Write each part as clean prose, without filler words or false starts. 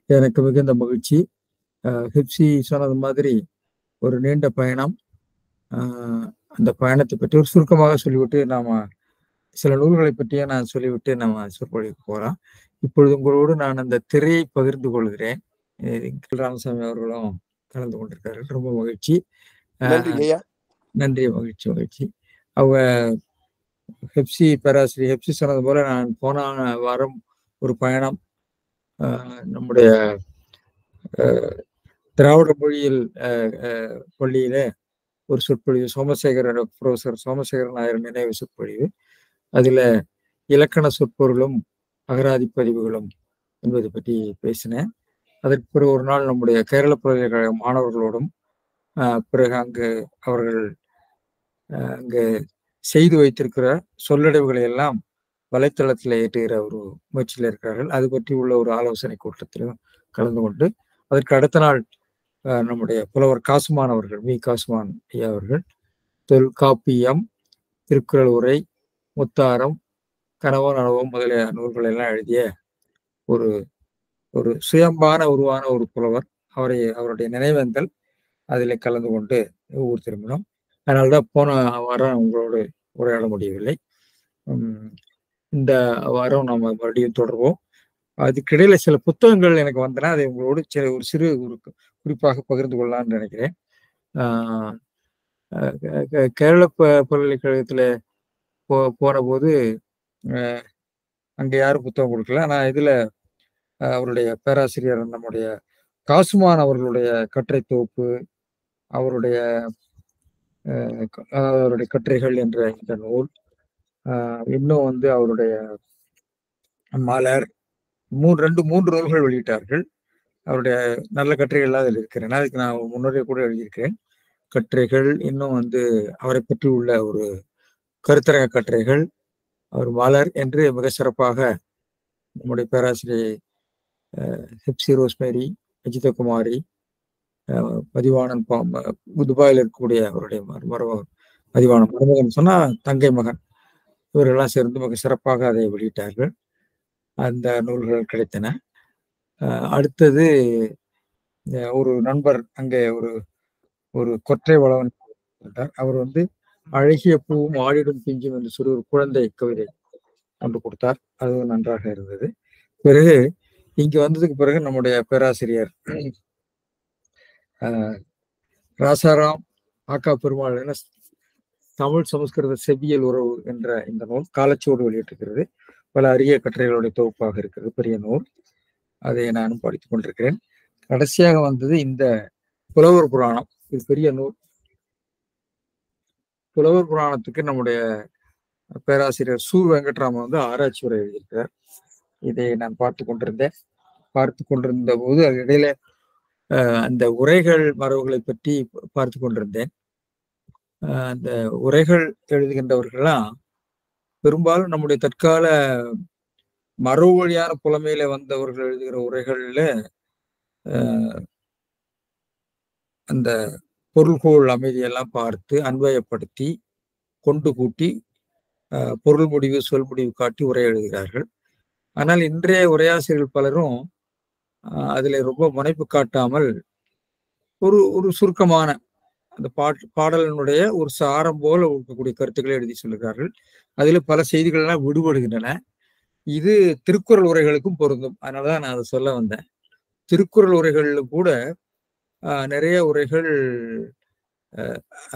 எனக்கு மிகுந்த மகிழ்ச்சி. ஹிப்சி சொன்னது மாதிரி ஒரு நீண்ட பயணம். அந்த பயணத்தை பற்றி ஒரு சுருக்கமாக சொல்லிவிட்டு சில நூல்களை பற்றியே நான் சொல்லிவிட்டு நம்ம சொற்பொழிவுக்கு போகலாம். இப்பொழுது உங்களோடு நான் அந்த திரையை பகிர்ந்து கொள்கிறேன். ராமசாமி அவர்களும் கலந்து கொண்டிருக்கார்கள். ரொம்ப மகிழ்ச்சி. நன்றி. மகிழ்ச்சி. அவங்க பேராசிரியர் ஹெப்சி சொன்னது போல நான் போன வாரம் ஒரு பயணம் நம்முடைய திராவிட மொழியில் பள்ளியில ஒரு சொற்பொழிவு ப்ரொஃபசர் சோமசேகரன் நாயர் நினைவு சொற்பொழிவு. அதுல இலக்கண சொற்பொருளும் அகராதி பதிவுகளும் என்பதை பற்றி பேசினேன். அதற்கு பிறகு ஒரு நாள் நம்முடைய கேரள பல்கலைக்கழக மாணவர்களோடும் பிறகு அவர்கள் அங்கு செய்து வைத்திருக்கிற சொல்லடைவுகளை எல்லாம் வலைத்தளத்தில் ஏற்றுகிற ஒரு முயற்சியில் இருக்கிறார்கள். அது பற்றி உள்ள ஒரு ஆலோசனை கூட்டத்திலும் கலந்து கொண்டு அதற்கு அடுத்த நாள் நம்முடைய புலவர் காசுமான் அவர்கள், காசுமான் ஐயா அவர்கள் தொல்காப்பியம், திருக்குறள் உரை, முத்தாரம், கனவோ நனவோ முதலிய நூல்கள் எல்லாம் எழுதிய ஒரு ஒரு சுயம்பான உருவான ஒரு புலவர். அவருடைய நினைவேந்தல் அதில் கலந்து கொண்டு ஊர் திரும்பினோம். அதனால்தான் போன வாரம் உங்களோடு உரையாட முடியவில்லை. இந்த வாரம் நம்ம மறுபடியும் தொடர்வோம். அதுக்கிடையில சில புத்தகங்கள் எனக்கு வந்தன. அதை உங்களோடு ஒரு சிறு குறிப்பாக பகிர்ந்து கொள்ளலாம்னு நினைக்கிறேன். கேரள பல்கலைக்கழகத்துல போன போது அங்க யாரும் புத்தகம் கொடுக்கல. ஆனா இதுல அவருடைய பேராசிரியர் நம்முடைய காசுமான் அவர்களுடைய கட்டுரை தொகுப்பு, அவருடைய கட்டுரைகள் என்ற இந்த நூல், இன்னும் அவருடைய மலர், மூன்று நூல்கள் வெளியிட்டார்கள். அவருடைய நல்ல கட்டுரைகள் அதில் இருக்கிறேன். அதுக்கு நான் முன்னரே கூட எழுதியிருக்கிறேன் கட்டுரைகள். இன்னும் அவரை பற்றி உள்ள ஒரு கருத்தரங்க கட்டுரைகள், அவர் மலர் என்று மிக சிறப்பாக நம்முடைய பேராசிரியர் ஹெப்சி ரோஸ்மேரி, அஜிதகுமாரி, மதிவாணன், துபாயில் இருக்கக்கூடிய அவருடைய மதிவாணன் மருமகன் சொன்னா தங்கை மகன், இவரெல்லாம் சேர்ந்து மிக சிறப்பாக அதை வெளியிட்டார்கள். அந்த நூல்கள் கிடைத்தன. அடுத்தது ஒரு நண்பர் அங்கே ஒரு கொற்றை வளவன் இருந்தார். அவர் அழகிய பூவும் ஆடிடும் பிஞ்சும் என்று சொல்லி ஒரு குழந்தை கவிதை கொண்டு கொடுத்தார். அதுவும் நன்றாக இருந்தது. பிறகு இங்க வந்ததுக்கு பிறகு நம்முடைய பேராசிரியர் ராசாராம் ஆக்கா பெருமாள் என தமிழ் சமஸ்கிருத செவ்வியல் உறவு என்ற இந்த நூல் காலச்சோடு வெளியிட்டிருக்கிறது. பல அரிய கட்டுரைகளுடைய தொகுப்பாக இருக்கிறது. பெரிய நூல். அதை நானும் படித்துக் கொண்டிருக்கிறேன். கடைசியாக வந்தது இந்த புலவர் புராணம். இது பெரிய நூல். புலவர் புராணத்துக்கு நம்முடைய பேராசிரியர் சு வெங்கட்ராமன் ஆராய்ச்சி உரை எழுதியிருக்கிறார். இதை நான் பார்த்து கொண்டிருந்த போது இடையில அந்த உரைகள் மரபுகளை பற்றி பார்த்து கொண்டிருந்தேன். அந்த உரைகள் எழுதுகின்றவர்கள்லாம் பெரும்பாலும் நம்முடைய தற்கால மரபு வழியான புலமையில வந்தவர்கள் எழுதுகிற உரைகள்ல அந்த பொருள்கோள் அமைதியெல்லாம் பார்த்து அன்வயப்படுத்தி கொண்டு கூட்டி பொருள் முடிவு சொல் முடிவு காட்டி உரை எழுதுகிறார்கள். ஆனால் இன்றைய உரையாசிரியர்கள் பலரும் அதுல ரொம்ப முனைப்பு காட்டாமல் ஒரு சுருக்கமான அந்த பாடலினுடைய ஒரு சாரம் போல இருக்கக்கூடிய கருத்துக்களை எழுதி சொல்லுகிறார்கள். அதுல பல செய்திகள் எல்லாம் விடுபடுகின்றன. இது திருக்குறள் உரைகளுக்கும் பொருந்தும். அதனாலதான் நான் அதை சொல்ல வந்தேன். திருக்குறள் உரைகள்ல கூட நிறைய உரைகள்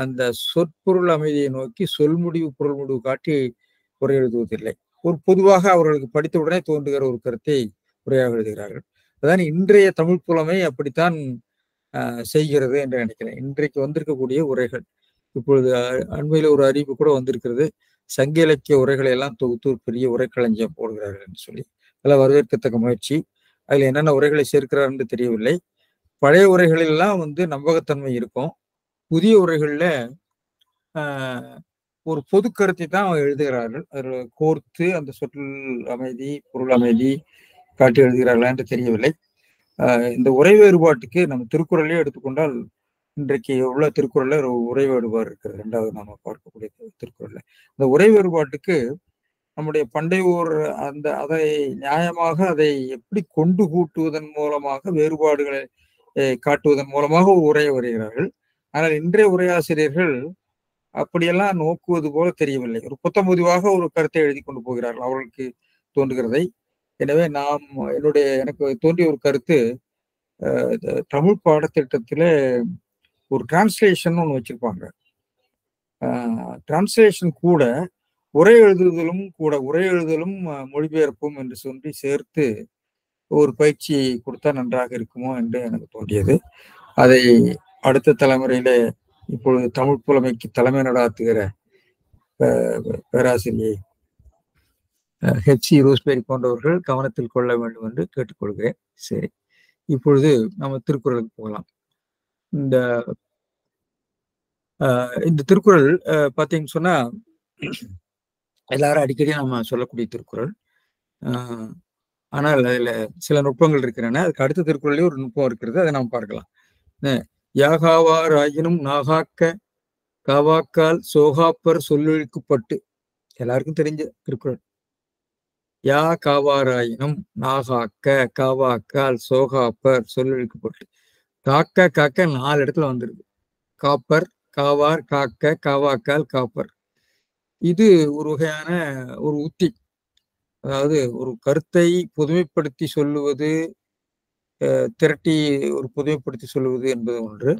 அந்த சொற்பொருள் அமைதியை நோக்கி சொல் முடிவு பொருள் முடிவு காட்டி உரை எழுதுவதில்லை. ஒரு பொதுவாக அவர்களுக்கு படித்தவுடனே தோன்றுகிற ஒரு கருத்தை உரையாக எழுதுகிறார்கள். அதான் இன்றைய தமிழ் புலமை அப்படித்தான் செய்கிறது என்று நினைக்கிறேன். இன்றைக்கு வந்திருக்கக்கூடிய உரைகள், இப்பொழுது அண்மையில ஒரு அறிவிப்பு கூட வந்திருக்கிறது, சங்க இலக்கிய உரைகளை எல்லாம் தொகுத்து ஒரு பெரிய உரைக்களஞ்சியம் போடுகிறார்கள் என்று சொல்லி. அதெல்லாம் வரவேற்கத்தக்க முயற்சி. அதுல என்னென்ன உரைகளை சேர்க்கிறார் என்று தெரியவில்லை. பழைய உரைகளில் எல்லாம் நம்பகத்தன்மை இருக்கும். புதிய உரைகள்ல ஒரு பொது கருத்தை தான் எழுதுகிறார்கள். அதில் கோர்த்து அந்த சொல் அமைதி பொருள் அமைதி காட்டி எழுதுகிறார்களா என்று தெரியவில்லை. இந்த உரை வேறுபாட்டுக்கு நம்ம திருக்குறளே எடுத்துக்கொண்டால் இன்றைக்கு உள்ள திருக்குறள்ல ஒரு உரை வேறுபாடு இருக்கிறது. இரண்டாவது நாம பார்க்கக்கூடிய திருக்குறள்ல இந்த உரை வேறுபாட்டுக்கு நம்முடைய பண்டையோர் அதை நியாயமாக அதை எப்படி கொண்டு கூட்டுவதன் மூலமாக வேறுபாடுகளை காட்டுவதன் மூலமாக உரைய வருகிறார்கள். ஆனால் இன்றைய உரையாசிரியர்கள் அப்படியெல்லாம் நோக்குவது போல தெரியவில்லை. ஒரு புத்தமுதிவாக ஒரு கருத்தை எழுதி கொண்டு போகிறார்கள் அவர்களுக்கு தோன்றுகிறதை. எனவே எனக்கு தோன்றிய ஒரு கருத்து, தமிழ் பாடத்திட்டத்தில் ஒரு டிரான்ஸ்லேஷன் ஒன்று வச்சிருப்பாங்க. டிரான்ஸ்லேஷன் கூட உரை எழுதுதலும் மொழிபெயர்ப்பும் என்று சொல்லி சேர்த்து ஒரு பயிற்சி கொடுத்தா நன்றாக இருக்குமோ என்று எனக்கு தோன்றியது. அதை அடுத்த தலைமுறையில இப்பொழுது தமிழ் புலமைக்கு தலைமை நடாத்துகிற பேராசிரியை ஹெச்சி ரோஸ்பேரி போன்றவர்கள் கவனத்தில் கொள்ள வேண்டும் என்று கேட்டுக்கொள்கிறேன். சரி, இப்பொழுது நம்ம திருக்குறளுக்கு போகலாம். இந்த திருக்குறள் பார்த்தீங்கன்னு சொன்னா எல்லாரும் அடிக்கடி நம்ம சொல்லக்கூடிய திருக்குறள். ஆனால் அதுல சில நுட்பங்கள் இருக்கிறன. அதுக்கு அடுத்த திருக்குறள்லயே ஒரு நுட்பம் இருக்கிறது, அதை நாம் பார்க்கலாம். யாகாவார் ஆயினும் நாகாக்க காவாக்கால் சோகாப்பர் சொல்லொழிக்கப்பட்டு, எல்லாருக்கும் தெரிஞ்ச திருக்குறள். யா காவாராயினும் நாகாக்க காவாக்கால் சோகாப்பர் சொல்லொழிக்கப்பட்டு. காக்க காக்க 4 இடத்துல வந்துருக்கு. காப்பர், காவார், காக்க, காவாக்கால், காப்பர். இது ஒரு வகையான ஒரு உத்தி. அதாவது ஒரு கருத்தை பொதுமைப்படுத்தி சொல்லுவது, திரட்டி ஒரு பொதுமைப்படுத்தி சொல்லுவது என்பது ஒன்று.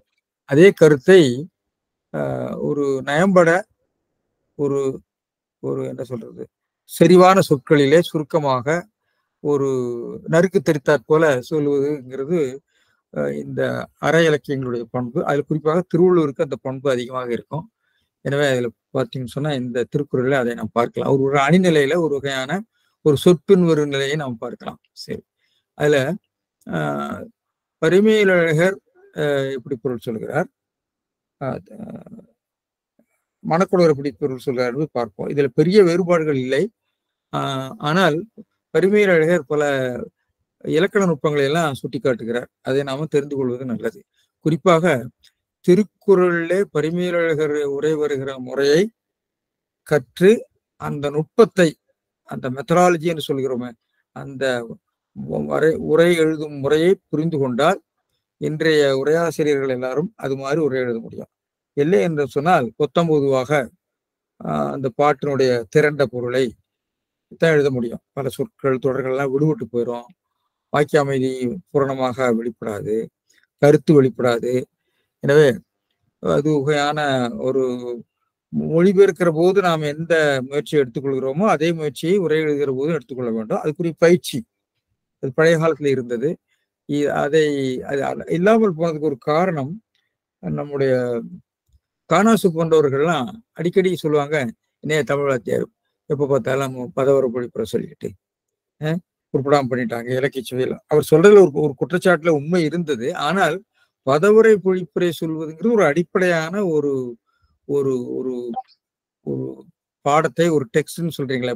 அதே கருத்தை ஒரு நயம்பட ஒரு ஒரு என்ன சொல்றது, செறிவான சொற்களிலே சுருக்கமாக ஒரு நறுக்கு தெரித்தாற் போல சொல்லுவதுங்கிறது இந்த அற இலக்கியங்களுடைய பண்பு. அதில் குறிப்பாக திருவள்ளுவருக்கு அந்த பண்பு அதிகமாக இருக்கும். எனவே அதில் பார்த்தீங்கன்னு சொன்னா இந்த திருக்குறளில் அதை நாம் பார்க்கலாம். ஒரு அணிநிலையில ஒரு வகையான ஒரு சொற்பின் ஒரு நிலையை நாம் பார்க்கலாம். சரி, அதுல பரிமேலழகர் எப்படி பொருள் சொல்கிறார், மணக்குடர் எப்படி பொருள் சொல்கிறார் பார்ப்போம். இதுல பெரிய வேறுபாடுகள் இல்லை. ஆனால் பரிமேலழகர் பல இலக்கண நுட்பங்களை எல்லாம் சுட்டி காட்டுகிறார். அதை நாம தெரிந்து கொள்வது நல்லது. குறிப்பாக திருக்குறளிலே பரிமேலழகர் உரை வருகிற முறையை கற்று அந்த நுட்பத்தை, அந்த மெத்தடாலஜி என்று சொல்கிறோமே, அந்த உரை எழுதும் முறையை புரிந்து கொண்டால் இன்றைய உரையாசிரியர்கள் எல்லாரும் அது மாதிரி உரை எழுத முடியும். இல்லை என்று சொன்னால் பொத்தம்பொதுவாக அந்த பாட்டினுடைய திரண்ட பொருளை தான் எழுத முடியும். பல சொற்கள் தொடர்கள்லாம் விடுபட்டு போயிடும். வாக்கிய அமைதி பூரணமாக வெளிப்படாது, கருத்து வெளிப்படாது. எனவே அது வகையான ஒரு மொழிபெயர்க்கிற போது நாம் எந்த முயற்சியை எடுத்துக்கொள்கிறோமோ அதே முயற்சியை உரை எழுதுகிற போதும் எடுத்துக்கொள்ள வேண்டும். அதுக்குரிய பயிற்சி அது பழைய காலத்துல இருந்தது. அதை இல்லாமல் போனதுக்கு ஒரு காரணம், நம்முடைய காணாசு போன்றவர்கள்லாம் அடிக்கடி சொல்லுவாங்க, இன்னைய தமிழ் வாத்தியார் எப்ப பார்த்தாலும் பதவர பொழிப்புற சொல்லிக்கிட்டு உருப்படாம பண்ணிட்டாங்க இலக்கிய சுவையில். அவர் சொல்றதுல ஒரு குற்றச்சாட்டுல உண்மை இருந்தது. ஆனால் பதவுரை பொழிப்புரை சொல்வதுங்கிறது ஒரு அடிப்படையான ஒரு ஒரு ஒரு ஒரு பாடத்தை, ஒரு டெக்ஸ்ட்னு சொல்றீங்களா,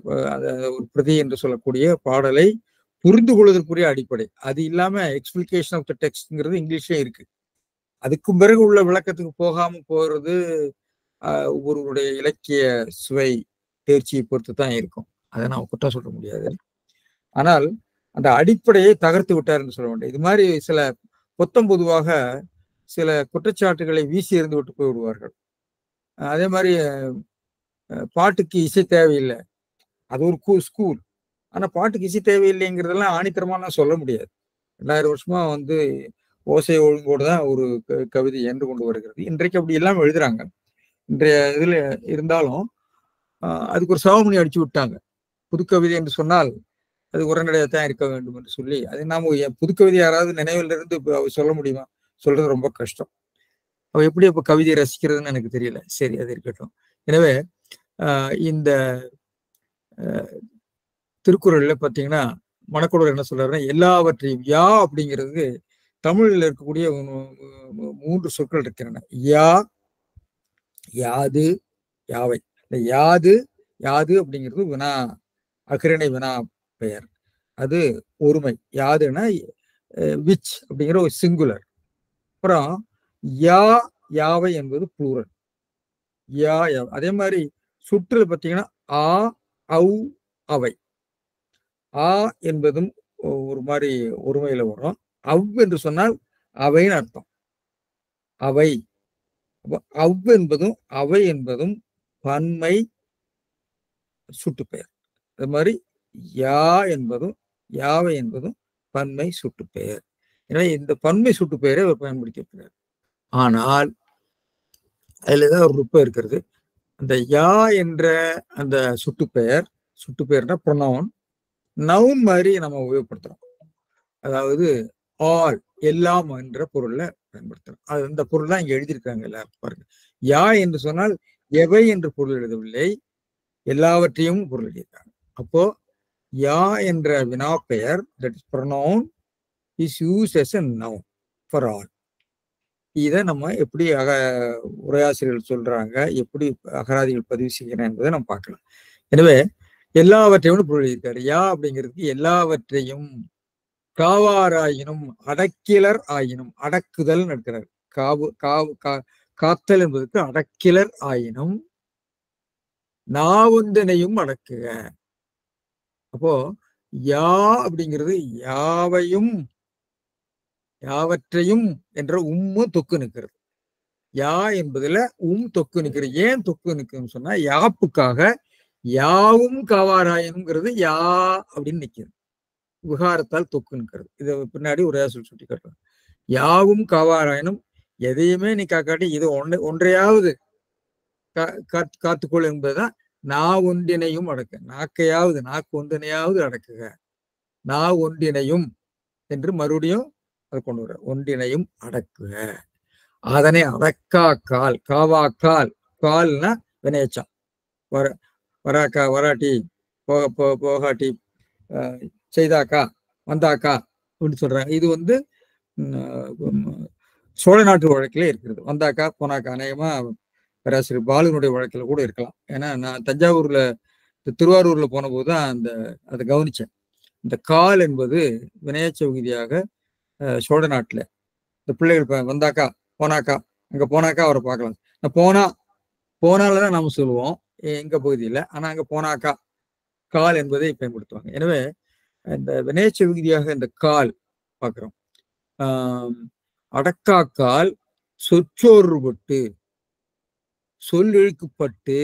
ஒரு பிரதி என்று சொல்லக்கூடிய பாடலை புரிந்து கொள்வதற்குரிய அடிப்படை. அது இல்லாம எக்ஸ்பிளிகேஷன் ஆஃப் த டெக்ஸ்ட்ங்கிறது இங்கிலீஷ்லயே இருக்கு. அதுக்கு பிறகு உள்ள விளக்கத்துக்கு போகாம போறது ஒருவருடைய இலக்கிய சுவை தேர்ச்சியை பொறுத்து தான் இருக்கும். அதை நாம் குற்றம் சொல்ல முடியாது. ஆனால் அந்த அடிப்படையை தகர்த்து விட்டார் என்று சொல்ல வேண்டும். இது மாதிரி சில பொத்தம்பொதுவாக சில குற்றச்சாட்டுகளை வீசி எறிந்து விட்டு போய் விடுவார்கள். அதே மாதிரி பாட்டுக்கு இசை தேவையில்லை, அது ஒரு ஸ்கூல். ஆனா பாட்டுக்கு இசை தேவையில்லைங்கிறதெல்லாம் ஆணித்தரமாலாம் சொல்ல முடியாது. 2000 வருஷமா ஓசை ஒழுங்கோடு தான் ஒரு கவிதை என்று கொண்டு வருகிறது. இன்றைக்கு அப்படி எல்லாம் எழுதுறாங்க. இன்றைய இதுல இருந்தாலும் அதுக்கு ஒரு சவமணி அடிச்சு விட்டாங்க. புதுக்கவிதை என்று சொன்னால் அது உரைநடையாக தான் இருக்க வேண்டும் என்று சொல்லி, அது நாம புதுக்கவிதை யாராவது நினைவில் இருந்து சொல்ல முடியுமா? சொல்றது ரொம்ப கஷ்டம். அவ எப்படி அப்ப கவிதையை ரசிக்கிறதுன்னு எனக்கு தெரியல. சரி, அது இருக்கட்டும். எனவே இந்த திருக்குறள்ல பார்த்தீங்கன்னா மணக்குடர் என்ன சொல்றாருன்னா, எல்லாவற்றையும் யா அப்படிங்கிறது தமிழில் இருக்கக்கூடிய 3 சொற்கள் இருக்கின்றன. யா, யாது, யாவை. இந்த யாது யாது அப்படிங்கிறது வினா, அகிரணை வினா பெயர். அது ஒருமை. யாதுன்னா விச் அப்படிங்கிற ஒரு சிங்குலர். அப்புறம் யா யாவை என்பது ப்ளூரல். யா அதே மாதிரி சுற்றுல பார்த்தீங்கன்னா ஆ, ஔ, அவை. ஆ என்பதும் ஒரு மாதிரி ஒருமையில வரும். என்று சொன்னால் அவைன்னு அர்த்தம். அவை. என்பதும் அவை என்பதும் பன்மை சுட்டுப்பெயர். அது மாதிரி யா என்பதும் யாவை என்பதும் பன்மை சுட்டுப்பெயர். எனவே இந்த பன்மை சுட்டுப்பெயரை அவர் பயன்படுத்தியிருக்கிறார். ஆனால் அதுல ஏதாவது ஒரு நுட்பம் இருக்கிறது. அந்த யா என்ற அந்த சுட்டுப்பெயர்னா ப்ரொனவுன், நவுன் மாதிரி நம்ம உபயோகப்படுத்துறோம். அதாவது ஆல், எல்லாம் என்ற பொருள்ல பயன்படுத்துறோம். அது அந்த பொருள் தான் இங்க எழுதியிருக்காங்க எல்லாரும் பாருங்க. யா என்று சொன்னால் எவை என்று பொருள் எழுதவில்லை, எல்லாவற்றையும் பொருள் எழுதியிருக்காங்க. அப்போ யா என்ற வினாப்பெயர், that is pronoun, is used as a noun for all. இதை நம்ம எப்படி உரையாசிரியர்கள் சொல்றாங்க, எப்படி அகராதிகள் பதிவு செய்கிறேன் என்பதை நம்ம பார்க்கலாம். எனவே எல்லாவற்றையும் பொருள் எழுதியிருக்காரு. யா அப்படிங்கிறதுக்கு எல்லாவற்றையும், காவாராயினும் அடக்கிலர் ஆயினும், அடக்குதல் இருக்கிறார். காத்தல் என்பதற்கு அடக்கிலர் ஆயினும் நாவுந்தனையும் அடக்குக. அப்போ யா அப்படிங்கிறது யாவையும் யாவற்றையும் என்ற தொக்கு நிற்கிறது. யா என்பதுல தொக்கு நிற்கிறது. ஏன் தொக்கு நிற்குதுன்னு சொன்னா யாப்புக்காக யாவும் காவாராயனுங்கிறது யா அப்படின்னு நிற்கிறது. விகாரத்தால் தொக்கு நிற்கிறது. இதை பின்னாடி உரையாசிரியர் சுட்டி காட்டுறாங்க. யாவும் காவாராயனும், எதையுமே நீ காக்காட்டி இது ஒன்றையாவது காத்துக்கொள் என்பதுதான் ஒன்றினையும் அடக்க. நாக்கு ஒன்றினையாவது அடக்குக. ஒன்றினையும் என்று மறுபடியும் அதை கொண்டு வர, ஒன்றினையும் அடக்குக. அதனை அடக்காக்கால், காவாக்கால், கால்னா வினையச்சம், வராக்கா, வராட்டி, போகாட்டி, செய்தாக்கா, வந்தாக்கா அப்படின்னு சொல்றாங்க. இது சோழ நாட்டு வழக்கிலே இருக்கிறது. வந்தாக்கா, போனாக்கா. அநேகமா பேராசிரியர் பாலுனுடைய வழக்கில் கூட இருக்கலாம். ஏன்னா நான் தஞ்சாவூர்ல, திருவாரூர்ல போன போதுதான் அதை கவனிச்சேன். இந்த கால் என்பது வினையச்ச விகுதியாக சோழ நாட்டுல இந்த பிள்ளைகள் வந்தாக்கா, போனாக்கா, அங்க போனாக்கா அவரை பார்க்கலாம். போனாலதான் நாம சொல்லுவோம் எங்க பகுதியில. ஆனா அங்க போனாக்கா கால் என்பதை பயன்படுத்துவாங்க. எனவே இந்த வினையச்ச விகுதியாக இந்த கால் பார்க்கிறோம். அடக்காக்கால் சொற்றோர்வுபட்டு, சொல் இழுக்குப்பட்டு,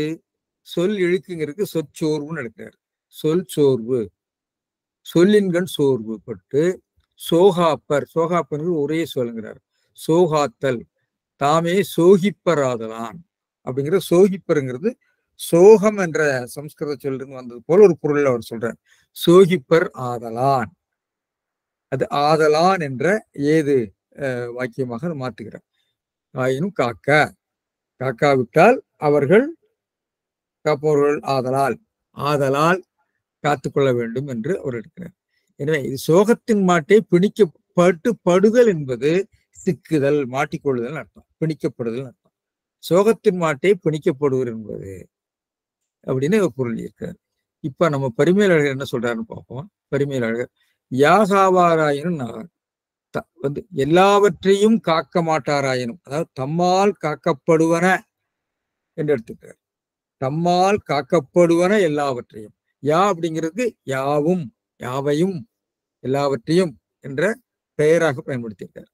சொல் இழுக்குங்கிறதுக்கு சொற்சோர்வுன்னு எடுக்கிறார். சொல் சோர்வு, சொல்லின்கண் சோர்வு பட்டு, சோகாப்பர் ஒரே சொல்லுங்கிறார். சோகாத்தல், தாமே சோகிப்பராதலான் அப்படிங்கிற சோகிப்பருங்கிறது சோகம் என்ற சம்ஸ்கிருத சொல்லிருந்து வந்தது போல ஒரு பொருள் அவர் சொல்றார். சோகிப்பர் ஆதலான், அது ஆதலான் என்ற ஏது வாக்கியமாக மாற்றுகிறார். ஆயினும் காக்காவிட்டால் அவர்கள் காப்பவர்கள் ஆதலால் காத்துக்கொள்ள வேண்டும் என்று அவர் எடுக்கிறார். எனவே இது சோகத்தின் மாட்டை படுதல் என்பது சிக்குதல், மாட்டிக்கொள்ளுதல் அர்த்தம், பிணிக்கப்படுதல் அர்த்தம். சோகத்தின் மாட்டை பிணிக்கப்படுவர் என்பது அப்படின்னு ஒரு பொருள் இருக்கிறார். இப்ப நம்ம பரிமேலழகர் என்ன சொல்றாருன்னு பார்ப்போம். பரிமேலழகர் யாகாவாராயினும் எல்லாவற்றையும் காக்க மாட்டாராயினும், அதாவது தம்மால் காக்கப்படுவன என்று எடுத்துக்கிறார். தம்மால் காக்கப்படுவன எல்லாவற்றையும். யா அப்படிங்கிறது யாவும், யாவையும், எல்லாவற்றையும் என்ற பெயராக பயன்படுத்தியிருக்கார்.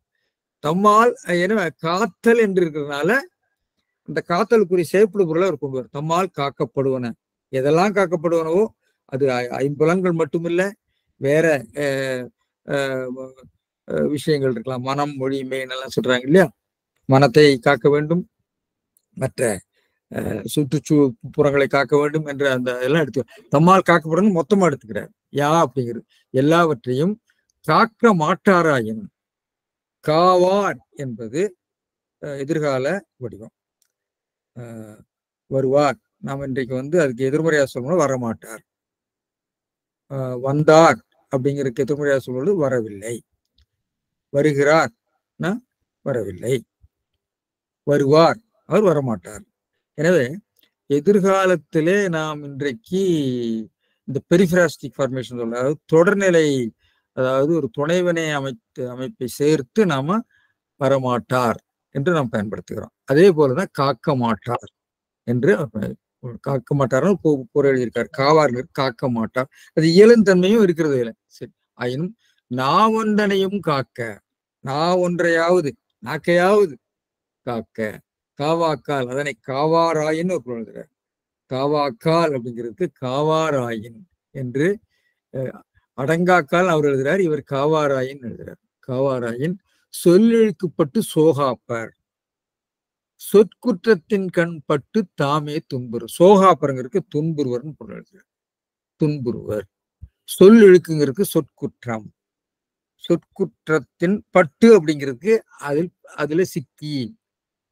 தம்மால், எனவே காத்தல் என்று இருக்கிறதுனால அந்த காத்தலுக்குரிய செயற்படு பொருளை அவர் கொண்டு வர. தம்மால் காக்கப்படுவன, எதெல்லாம் காக்கப்படுவனவோ அது ஐம்புலன்கள் மட்டுமில்லை, வேற விஷயங்கள் இருக்கலாம். மனம், மொழி, மெய் எல்லாம் சொல்றாங்க இல்லையா. மனத்தை காக்க வேண்டும், மற்ற சுற்றுப்புறங்களை காக்க வேண்டும் என்ற அந்த எல்லாம் எடுத்து தம்மால் காக்கப்படணும் மொத்தமா எடுத்துக்கிறார். யா அப்படிங்கிறது எல்லாவற்றையும் காக்க மாட்டாராயினும். காவார் என்பது எதிர்கால வடிவம். வருவார், நாம் இன்றைக்கு அதுக்கு எதிர்மறையா சொல்லணும் வரமாட்டார். வந்தார் அப்படிங்கிறதுக்கு எதிர்மறையா சொல்வது வரவில்லை. வருகிறார் வரவில்லை. வருவார், அவர் வரமாட்டார். எனவே எதிர்காலத்திலே நாம் இன்றைக்கு இந்த பெரிஃபிராஸ்டிக் ஃபார்மேஷன் சொல்ல, அதாவது தொடர்நிலை, அதாவது ஒரு துணைவினை அமைப்பை சேர்த்து நாம வரமாட்டார் என்று நாம் பயன்படுத்துகிறோம். அதே போலதான் காக்க மாட்டார் என்று காக்க மாட்டாரும் பொருள் எழுதியிருக்காரு. காவார்கள் காக்க மாட்டார். அது இயலுந்தன்மையும் இருக்கிறது இல்லை. சரி, ஆயினும் நான் ஒன்றனையும் காக்க, நான் ஒன்றையாவது நாக்கையாவது காக்க, காவாக்கால் அதனை காவாராயின்னு ஒரு பொருள் எழுதுறார். காவாக்கால் அப்படிங்கிறதுக்கு காவாராயின் என்று அடங்காக்கால் அவர் எழுதுறார். இவர் காவாராயின் எழுதுறார். காவாராயின் சொல்லெழுக்கப்பட்டு சோகாப்பர், சொற்குற்றத்தின் கண் பட்டு தாமே துன்புறு. சோகாப்பருங்கிறதுக்கு துன்புறுவர்னு பொருள் எழுதுறார். துன்புறுவர். சொல் இழுக்குங்கிறதுக்கு சொற்குற்றம். சொற்குற்றத்தின் பட்டு அப்படிங்கிறதுக்கு அதுல சிக்கி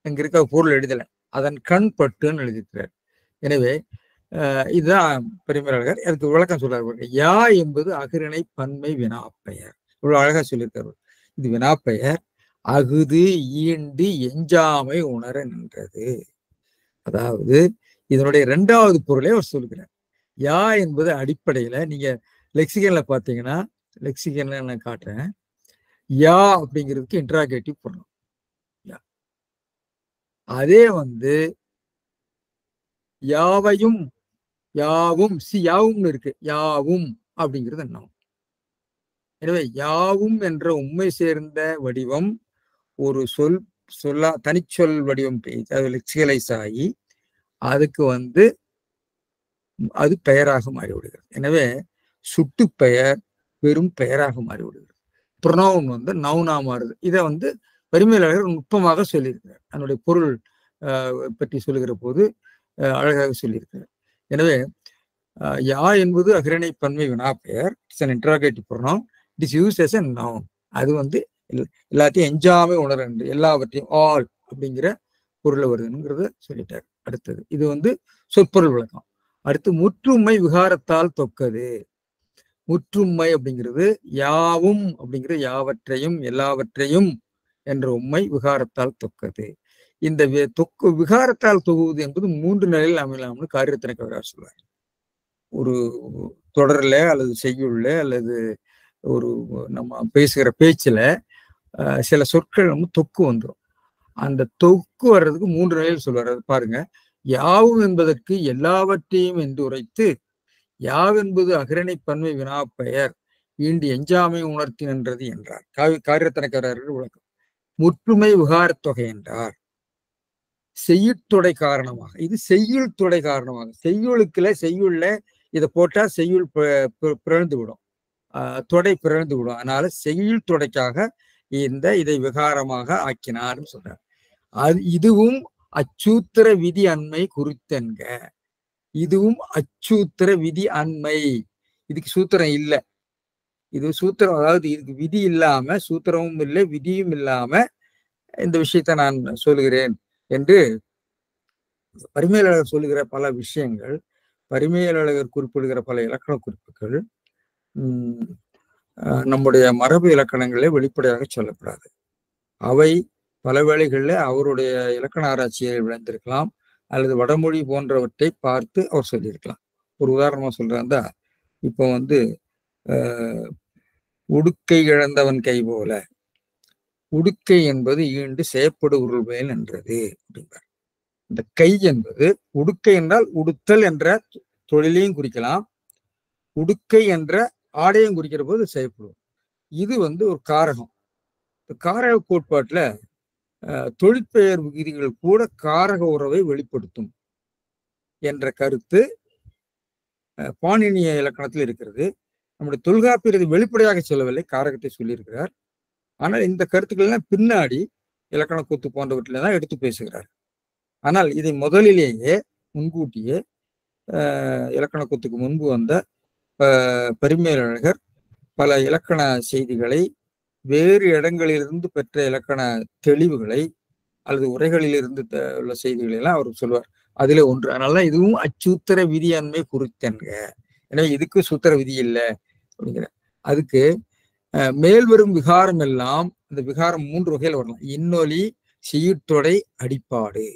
அங்கிருக்க பொருள் எழுதல, அதன் கண் பட்டுன்னு எழுதியிருக்கிறார். எனவே இதுதான் பெருமையாளர். அதுக்கு விளக்கம் சொல்றாரு. யா என்பது அகிரணை பன்மை வினாப்பெயர். இவ்வளவு அழகா சொல்லியிருக்காரு. இது வினாப்பெயர் அகுது ஈண்டு எஞ்சாமை உணர நின்றது. அதாவது இதனுடைய இரண்டாவது பொருளை அவர் சொல்கிறார். யா என்பது அடிப்படையில நீங்க லெக்சிகன்ல பாத்தீங்கன்னா, லெக்சிகன்ல நான் காட்டுறேன். யா அப்படிங்கிறதுக்கு இன்ட்ராகேட்டிவ் பண்ணணும். அதே யாவையும் யாவும் யாவும் இருக்கு. யாவும் அப்படிங்கிறது என்ன? எனவே யாவும் என்ற உண்மை சேர்ந்த வடிவம் ஒரு தனிச்சொல் வடிவம் லெக்சிகலைஸ் ஆகி அதுக்கு அது பெயராக மாறிவிடுகிறது. எனவே சுட்டு பெயர் வெறும் பெயராக மாறிவிடுகிறது. ப்ரொனவுன் நவுனா மாறுது. இதை பரிமையாளர் நுட்பமாக சொல்லியிருக்கிறார். அதனுடைய பொருள் பற்றி சொல்லுகிற போது அழகாக சொல்லியிருக்கிறார். எனவே யா என்பது அகிரணை பன்மை வினாப்பெயர். It's an interrogative pronoun. It is used as a noun. அது எல்லாத்தையும் எஞ்சாமே உணர, எல்லாவற்றையும் ஆல் அப்படிங்கிற பொருளை வருதுங்கிறத சொல்லிட்டார். அடுத்தது இது சொற்பொருள் விளக்கம். அடுத்து முற்றுமை விகாரத்தால் தொக்கது. முற்றுமை அப்படிங்கிறது யாவும் அப்படிங்கிற யாவற்றையும் எல்லாவற்றையும் என்ற உண்மை விகாரத்தால் தொக்கது. இந்த விகாரத்தால் தொகுவது என்பது 3 நிலையில் அமையலாம்னு காரியத்தினக்கவரார் சொல்வார். ஒரு தொடர்ல அல்லது செய்யுள்ள அல்லது ஒரு நம்ம பேசுகிற பேச்சுல சில சொற்கள் தொக்கு வந்துடும். அந்த தொக்கு வர்றதுக்கு 3 நிலையில் சொல்வார். அது பாருங்க. யாவும் என்பதற்கு எல்லாவற்றையும் என்று உரைத்து, யாவென்பது அகிரணை பன்மை வினாப்பெயர் ஈண்டு எஞ்சாமை உணர்த்தி நின்றது என்றார். காரியத்தினக்கவரார்கள் விளக்கம். முற்றுமை விகாரத் தொகை என்றார். செய்யுட்தொடை காரணமாக, இது செய்யுள் தொடை காரணமாக. செய்யுள்ள இதை போட்டா செய்யுள் பிறழ்ந்து விடும், தொடை பிறழ்ந்து விடும். அதனால செய்யுள் தொடைக்காக இதை விகாரமாக ஆக்கினார்னு சொல்றார். இதுவும் அச்சூத்திர விதி அண்மை குறித்தென்க. இதுவும் அச்சூத்திர விதி அண்மை. இதுக்கு சூத்திரம் இல்லை. இது சூத்திரம், அதாவது இதுக்கு விதி இல்லாம, சூத்திரமும் இல்லை விதியும் இல்லாம இந்த விஷயத்தை நான் சொல்லுகிறேன் என்று பரிமையாளர் சொல்லுகிற பல விஷயங்கள், பரிமையாளர் குறிப்பிடுகிற பல இலக்கண குறிப்புகள் நம்முடைய மரபு இலக்கணங்களே வெளிப்படையாக சொல்லப்படாது. அவை பல வேளைகளில் அவருடைய இலக்கண ஆராய்ச்சியை விளைந்திருக்கலாம், அல்லது வடமொழி போன்றவற்றை பார்த்து அவர் சொல்லியிருக்கலாம். ஒரு உதாரணமா சொல்றாந்தா, இப்போ உடுக்கை இழந்தவன் கை போல, உடுக்கை என்பது ஈண்டு செயற்படு உருள்வேன் என்றது அப்படிங்கிறார். இந்த கை என்பது உடுக்கை என்றால் உடுத்தல் என்ற தொழிலையும் குறிக்கலாம், உடுக்கை என்ற ஆடையும் குறிக்கிற போது செயற்படும். இது ஒரு காரகம். காரக கோட்பாட்டுல தொழிற்பெயர் விகுதிகள் கூட காரக உறவை வெளிப்படுத்தும் என்ற கருத்து பாணினிய இலக்கணத்தில் இருக்கிறது. நம்முடைய தொல்காப்பியர் இது வெளிப்படையாக சொல்லவில்லை, காரகத்தை சொல்லியிருக்கிறார். ஆனால் இந்த கருத்துக்கள் எல்லாம் பின்னாடி இலக்கண கூத்து போன்றவற்றில தான் எடுத்து பேசுகிறார். ஆனால் இதை முதலிலேயே முன்கூட்டியே இலக்கண கூத்துக்கு முன்பு வந்த பரிமேலழகர் பல இலக்கண செய்திகளை, வேறு இடங்களிலிருந்து பெற்ற இலக்கண தெளிவுகளை அல்லது உரைகளிலிருந்து உள்ள செய்திகளை எல்லாம் அவர் சொல்வார். அதுல ஒன்று. அதனாலதான் இதுவும் அச்சூத்திர விதி அண்மை குறித்தென்க. எனவே இதுக்கு சூத்திர விதி இல்லை அப்படிங்கிற. அதுக்கு மேல்வரும் விகாரம் எல்லாம், இந்த விகாரம் 3 வகையில் வரலாம். இன்னொலி, செய்யுட்தொடை, அடிப்பாடு.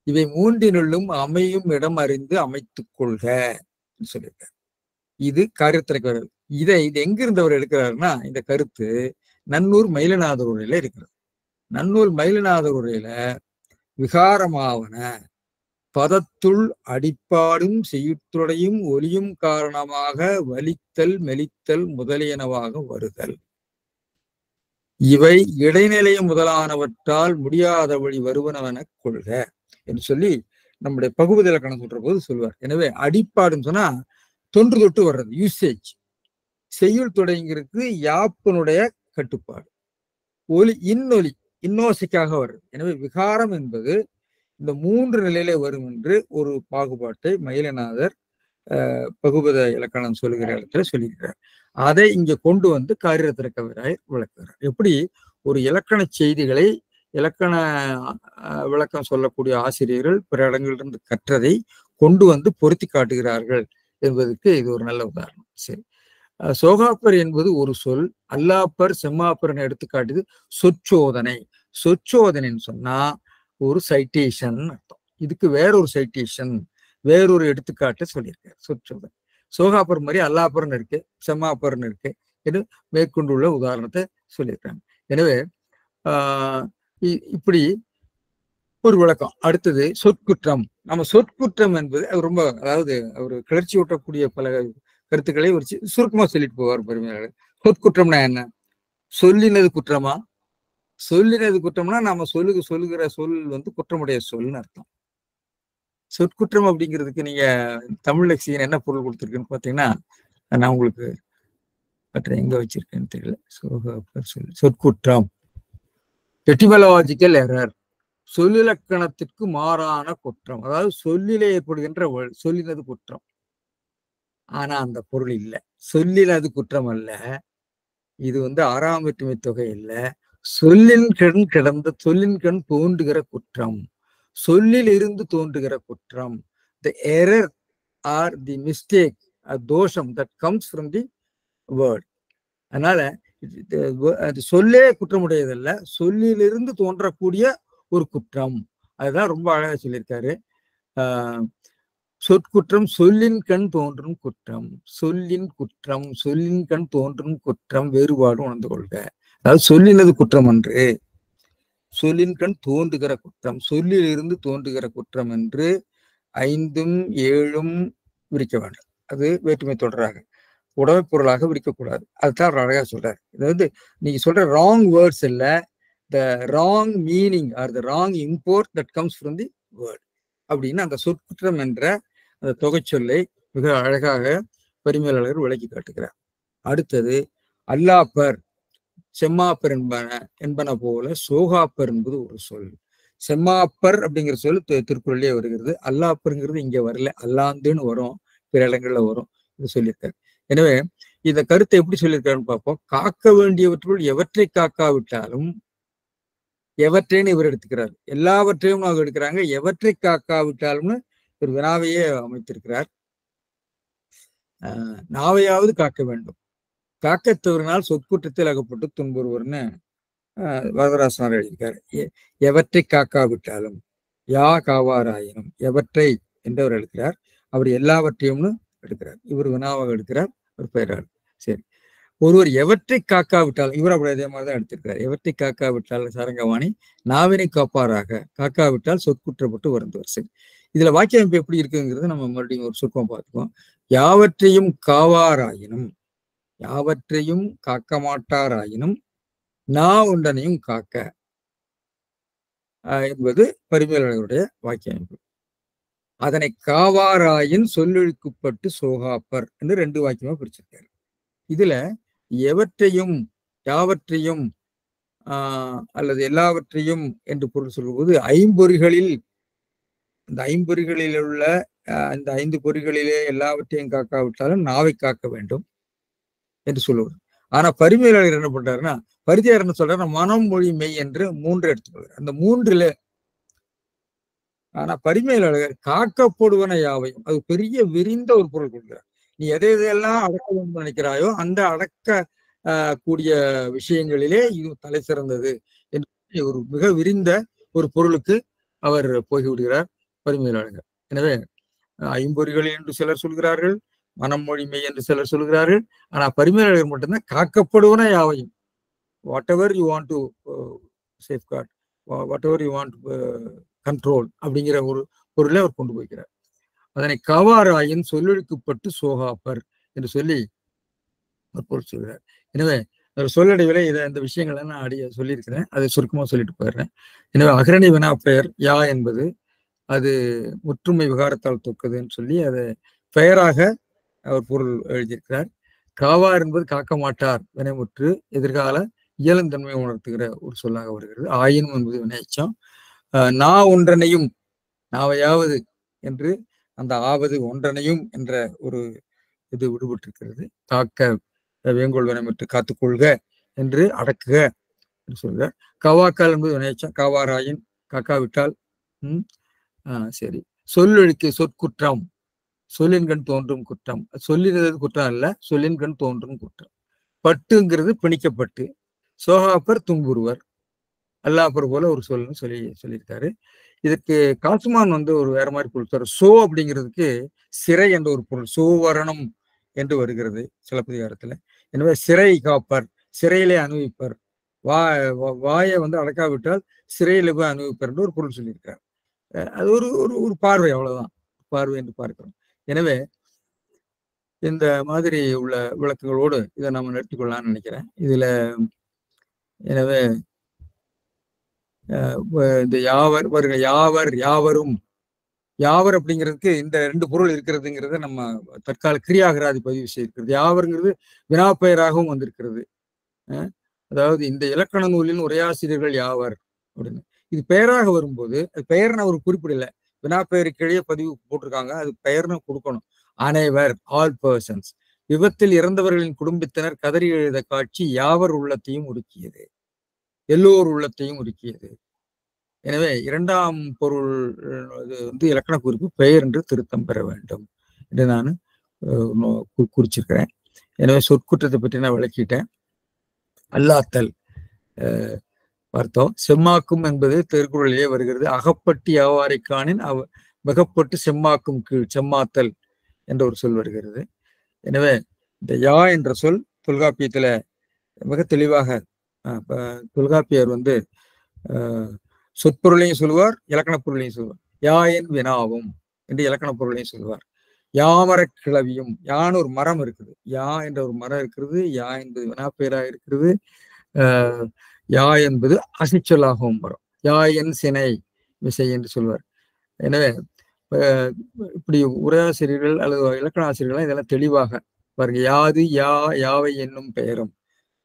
இவை 3னுள்ளும் அமையும் இடம் அறிந்து அமைத்துக் கொள்க சொல்லியிருக்கார். இது காரியத்திற்கு. இது எங்கிருந்து அவர் எடுக்கிறாருன்னா, இந்த கருத்து நன்னூர் மயிலநாதர் உரையில இருக்கிறது. நன்னூல் மயிலநாதர் உரையில விகாரமாவன பதத்துள் அடிப்பாடும் செய்யுத்துடையும் ஒலியும் காரணமாக வலித்தல் மெலித்தல் முதலியனவாக வருதல். இவை இடைநிலை முதலானவற்றால் முடியாத வழி வருவனவென கொள்க என்று சொல்லி நம்முடைய பகுதி இலக்கணம் சொல்ற போது சொல்வார். எனவே அடிப்பாடுன்னு சொன்னா தொன்று தொட்டு வர்றது, யூசேஜ். செய்யுள் தொடங்கிறதுக்கு யாப்பினுடைய கட்டுப்பாடு. ஒலி இன்னொலி இன்னோசைக்காக வருது. எனவே விகாரம் என்பது இந்த 3 நிலையிலே வரும் என்று ஒரு பாகுபாட்டை மயிலநாதர் பகுபத இலக்கணம் சொல்லுகிற இடத்துல சொல்லியிருக்கிறார். அதை இங்க கொண்டு வந்து காரியரத்ன கவிராயர் விளக்குகிறார். எப்படி ஒரு இலக்கண செய்திகளை இலக்கண விளக்கம் சொல்லக்கூடிய ஆசிரியர்கள் பிற இடங்களிலிருந்து கற்றதை கொண்டு வந்து பொருத்தி காட்டுகிறார்கள் என்பதற்கு இது ஒரு நல்ல உதாரணம். சரி, சோகாப்பர் என்பது ஒரு சொல். அல்லாப்பர் செம்மாப்பர்னு எடுத்துக்காட்டுது சொற்சோதனை. சொற்சோதனைன்னு சொன்னா ஒரு சைட்டேஷன் அர்த்தம். இதுக்கு வேறொரு சைட்டேஷன், வேறொரு எடுத்துக்காட்டு சொல்லியிருக்காரு. சொற்சோதனை சோகாப்பர் மாதிரி அல்லாப்பர்னு இருக்கு, செம்மாப்பர்னு இருக்கு என்று மேற்கொண்டுள்ள உதாரணத்தை சொல்லியிருக்காங்க. எனவே இப்படி ஒரு விளக்கம். அடுத்தது சொற்குற்றம். நம்ம சொற்குற்றம் என்பது ரொம்ப, அதாவது அவர் கிளர்ச்சி ஊட்டக்கூடிய பல கருத்துக்களை ஒரு சுருக்கமா சொல்லிட்டு போவார் பெருமையாளர். சொற்குற்றம்னா என்ன? சொல்லினது குற்றமா? சொல்லினது குற்றம்னா நம்ம சொல்லுகிற சொல் வந்து குற்றமுடைய சொல்னு அர்த்தம். சொற்குற்றம் அப்படிங்கிறதுக்கு நீங்க தமிழ் லெக்சிகன் என்ன பொருள் கொடுத்துருக்குன்னு பாத்தீங்கன்னா, நான் உங்களுக்கு எங்க வச்சிருக்கேன்னு தெரியல. சொற்குற்றம் எட்டிமலாஜிக்கல் எரர், சொல்லிலக்கணத்திற்கு மாறான குற்றம். அதாவது சொல்லிலே ஏற்படுகின்ற சொல்லினது குற்றம். ஆனா அந்த பொருள் இல்லை. சொல்லினது குற்றம் அல்ல. இது வந்து 6ஆம் வேற்றுமை தொகை இல்ல. சொல்லின் கண் தோன்றுகிற குற்றம், சொல்லில் இருந்து தோன்றுகிற குற்றம். The error or the mistake, தோஷம் that comes from the word. அதனால சொல்லே குற்றமுடையதல்ல, சொல்லிலிருந்து தோன்றக்கூடிய ஒரு குற்றம். அதுதான் ரொம்ப அழகா சொல்லியிருக்காரு. சொற்குற்றம் சொல்லின் கண் தோன்றும் குற்றம். சொல்லின் குற்றம், சொல்லின் கண் தோன்றும் குற்றம் வேறுபாடு உணர்ந்து கொள்க. அதாவது சொல்லினது குற்றம் என்று, சொல்லின் கண் தோன்றுகிற குற்றம், சொல்லில் இருந்து தோன்றுகிற குற்றம் என்று 5ம் 7ம் விரிக்க வேண்டும். அது வேற்றுமை தொடராக உடமை பொருளாக விரிக்கக்கூடாது. அதுதான் அவர் அழகா சொல்றாரு. இது வந்து நீங்க சொல்ற ராங் வேர்ட்ஸ் இல்ல, the wrong meaning R the wrong import that comes from the word அப்படின்னு அந்த சொற்குற்றம் என்ற அந்த தொகைச்சொல்லை மிக அழகாக பரிமேலழகர் விளக்கி காட்டுகிறார். அடுத்தது அல்லாப்பர் செம்மாப்பர் என்பன போல சோகாப்பர் என்பது ஒரு சொல். செம்மாப்பர் அப்படிங்கிற சொல் திருக்குறளிலே வருகிறது. அல்லாப்பருங்கிறது இங்க வரல, அல்லாந்துன்னு வரும், பிற இடங்கள்ல வரும். இது சொல்லியிருக்காரு. எனவே இந்த கருத்தை எப்படி சொல்லியிருக்காருன்னு பார்ப்போம். காக்க வேண்டியவற்றுள் எவற்றை காக்காவிட்டாலும், எவற்றைன்னு இவர் எடுத்துக்கிறார். எல்லாவற்றையும் அவங்க எடுக்கிறாங்க. எவற்றை காக்காவிட்டாலும்னு ஒரு வினாவையே அமைத்திருக்கிறார். நாவையாவது காக்க வேண்டும். காக்க தவறினால் சொற்குற்றத்தில் அகப்பட்டு துன்புறுவர்னு வரதராசனார் எழுதியிருக்காரு. எவற்றை காக்காவிட்டாலும், யா காவாராயினும், எவற்றை என்றவர் எடுக்கிறார். அவர் எல்லாவற்றையும்னு எடுக்கிறார். இவர் வினாவாக எடுக்கிறார், ஒரு பெயரால். சரி, ஒருவர் எவற்றை காக்காவிட்டாலும், இவர் அப்படி அதே மாதிரிதான் எடுத்திருக்கிறார். எவற்றை காக்காவிட்டால் சாரங்கவாணி நாவினை காப்பாராக, காக்காவிட்டால் சொற்குற்றப்பட்டு வருந்தவர். சரி, இதுல வாக்கிய அமைப்பு எப்படி இருக்குங்கிறது நம்ம மறுபடியும் ஒரு சுருக்கம் பார்த்துக்குவோம். யாவற்றையும் காவாராயினும், யாவற்றையும் காக்க மாட்டாராயினும் நா ஒன்றனையும் காக்க என்பது பரிமேலழகருடைய வாக்கிய அமைப்பு. அதனை காவாராயின் சொல்லொழுக்குப்பட்டு சோகாப்பர் என்று 2 வாக்கியமா பிரிச்சிருக்காரு. இதுல எவற்றையும் யாவற்றையும் அல்லது எல்லாவற்றையும் என்று பொருள் சொல்லும்போது ஐம்பொறிகளில், இந்த ஐம்பொறிகளில் உள்ள இந்த 5 பொறிகளிலே எல்லாவற்றையும் காக்காவிட்டாலும் நாவை காக்க வேண்டும் என்று சொல்லுவார். ஆனா பரிமேலழகர் என்ன பண்றாருன்னா, பரிதியார் என்ன சொல்றாரு, மனம் மொழி மெய் என்று 3 எடுத்துக்கொள்றாரு. அந்த 3ல ஆனா பரிமேலழகர் காக்கப்படுவன யாவையும், அது பெரிய விரிந்த ஒரு பொருள் கொடுக்கிறார். நீ எதையெல்லாம் அடக்க வேண்டும் நினைக்கிறாயோ அந்த அடக்க கூடிய விஷயங்களிலே இது தலை சிறந்தது என்று ஒரு மிக விரிந்த ஒரு பொருளுக்கு அவர் போய்விடுகிறார் பரிமேலழகர். எனவே ஐம்பொறிகள் என்று சிலர் சொல்கிறார்கள், மனம் மொழிமை என்று சிலர் சொல்கிறார்கள். ஆனா பரிமேலழகர் மட்டும்தான் காக்கப்படுவன யாவையும், what ever you want to safeguard, what ever you want control அப்படிங்கிற ஒரு பொருளை அவர் கொண்டு போய்க்கிறார். அதனை கவாராயின் சொல்லொழுக்கப்பட்டு சோகாப்பர் என்று சொல்லி ஒரு பொருள் சொல்கிறார். எனவே சொல்லடைவிலே இந்த விஷயங்களை நான் சொல்லியிருக்கிறேன். அதை சுருக்கமாக சொல்லிட்டு போயிடுறேன். எனவே அகரணி வினா பெயர் யா என்பது அது முற்றுமை விகாரத்தால் தொக்குதுன்னு சொல்லி அதை பெயராக அவர் பொருள் எழுதியிருக்கிறார். காவார் என்பது காக்க மாட்டார் வினைமுற்று எதிர்கால இயலந்தன்மை உணர்த்துகிற ஒரு சொல்லாக வருகிறது. ஆயினும் என்பது வினைச்சம். நான் ஒன்றனையும் நாவையாவது என்று அந்த ஆவது ஒன்றனையும் என்ற ஒரு இது விடுபட்டிருக்கிறது. காக்க வேங்கோல் வினைமுற்று காத்துக்கொள்க என்று அடக்குக என்று சொல்கிறார். கவாக்கால் என்பது வினைச்சம். காவாராயின் காக்காவிட்டால் சரி. சொல்லொழுக்கு சொற்குற்றம் சொல்லின்கண் தோன்றும் குற்றம். சொல்லினது குற்றம் அல்ல, சொல்லின்கண் தோன்றும் குற்றம். பட்டுங்கிறது பிணிக்கப்பட்டு, சோகாப்பர் துன்புறுவர், அல்லாப்பர் போல ஒரு சொல்லுன்னு சொல்லியிருக்காரு. இதுக்கு காசுமான் ஒரு வேற மாதிரி பொருள் சொல்ற. சோ அப்படிங்கிறதுக்கு சிறை என்ற ஒரு பொருள் சோவரணம் என்று வருகிறது சிலப்பதிகாரத்துல. எனவே சிறை காப்பர், சிறையிலே அனுபவிப்பர், வாயை அடக்காவிட்டால் சிறையில போய் அனுபவிப்பர் என்று ஒரு பொருள் சொல்லியிருக்காரு. அது ஒரு ஒரு பார்வை, அவ்வளவுதான் பார்வை என்று பார்க்கிறோம். எனவே இந்த மாதிரி உள்ள விளக்கங்களோடு இதை நம்ம நிறுத்திக்கொள்ளலாம்னு நினைக்கிறேன். இதுல எனவே இந்த யாவர் வருக, யாவர் யாவரும், யாவர் அப்படிங்கிறதுக்கு இந்த ரெண்டு பொருள் இருக்கிறதுங்கிறத நம்ம தற்கால கிரியாகராதி பதிவு செய்திருக்கிறது. யாவருங்கிறது வினாப்பெயராகவும் வந்திருக்கிறது. அதாவது இந்த இலக்கண நூலின் உரையாசிரியர்கள் யாவர் அப்படின்னு இது பெயராக வரும்போது அது பெயர்னு அவர் குறிப்பிடல. வினாப்பெயருக்கிடையே பதிவு போட்டிருக்காங்க, அது பெயர்னு கொடுக்கணும். அனைவர், ஆல் பர்சன்ஸ். விபத்தில் இறந்தவர்களின் குடும்பத்தினர் கதறி எழுத காட்சி யாவர் உள்ளத்தையும் உருக்கியது, எல்லோர் உள்ளத்தையும் உருக்கியது. எனவே இரண்டாம் பொருள் இலக்கண குறிப்பு பெயர் என்று திருத்தம் பெற வேண்டும் என்று நான் குறிச்சிருக்கிறேன். எனவே சொற்குற்றத்தை பற்றி நான் விளக்கிட்டேன். அல்லாத்தல் பார்த்தோம். செம்மாக்கும் என்பது திருக்குறளிலே வருகிறது. அகப்பட்டு யாவாரை காணின் மிகப்பட்டு செம்மாக்கும் கீழ் செம்மாத்தல் என்ற ஒரு சொல் வருகிறது. எனவே இந்த யா என்ற சொல் தொல்காப்பியத்துல மிக தெளிவாக தொல்காப்பியர் சொற்பொருளையும் சொல்லுவார், இலக்கண பொருளையும் சொல்லுவார். யாயின் வினாவும் என்று இலக்கண பொருளையும் சொல்லுவார். யாமர கிளவியும், யான்னு ஒரு மரம் இருக்குது, யா என்ற ஒரு மரம் இருக்கிறது. யா என்பது வினாப்பெயராக இருக்கிறது. யா என்பது அசிச்சொல்லாகவும் வரும். யா என் சினை விசை என்று சொல்வார். எனவே இப்படி உரையாசிரியர்கள் அல்லது இலக்கண ஆசிரியர்கள் இதெல்லாம் தெளிவாக பாருங்க. யாது யா யாவை என்னும் பெயரும்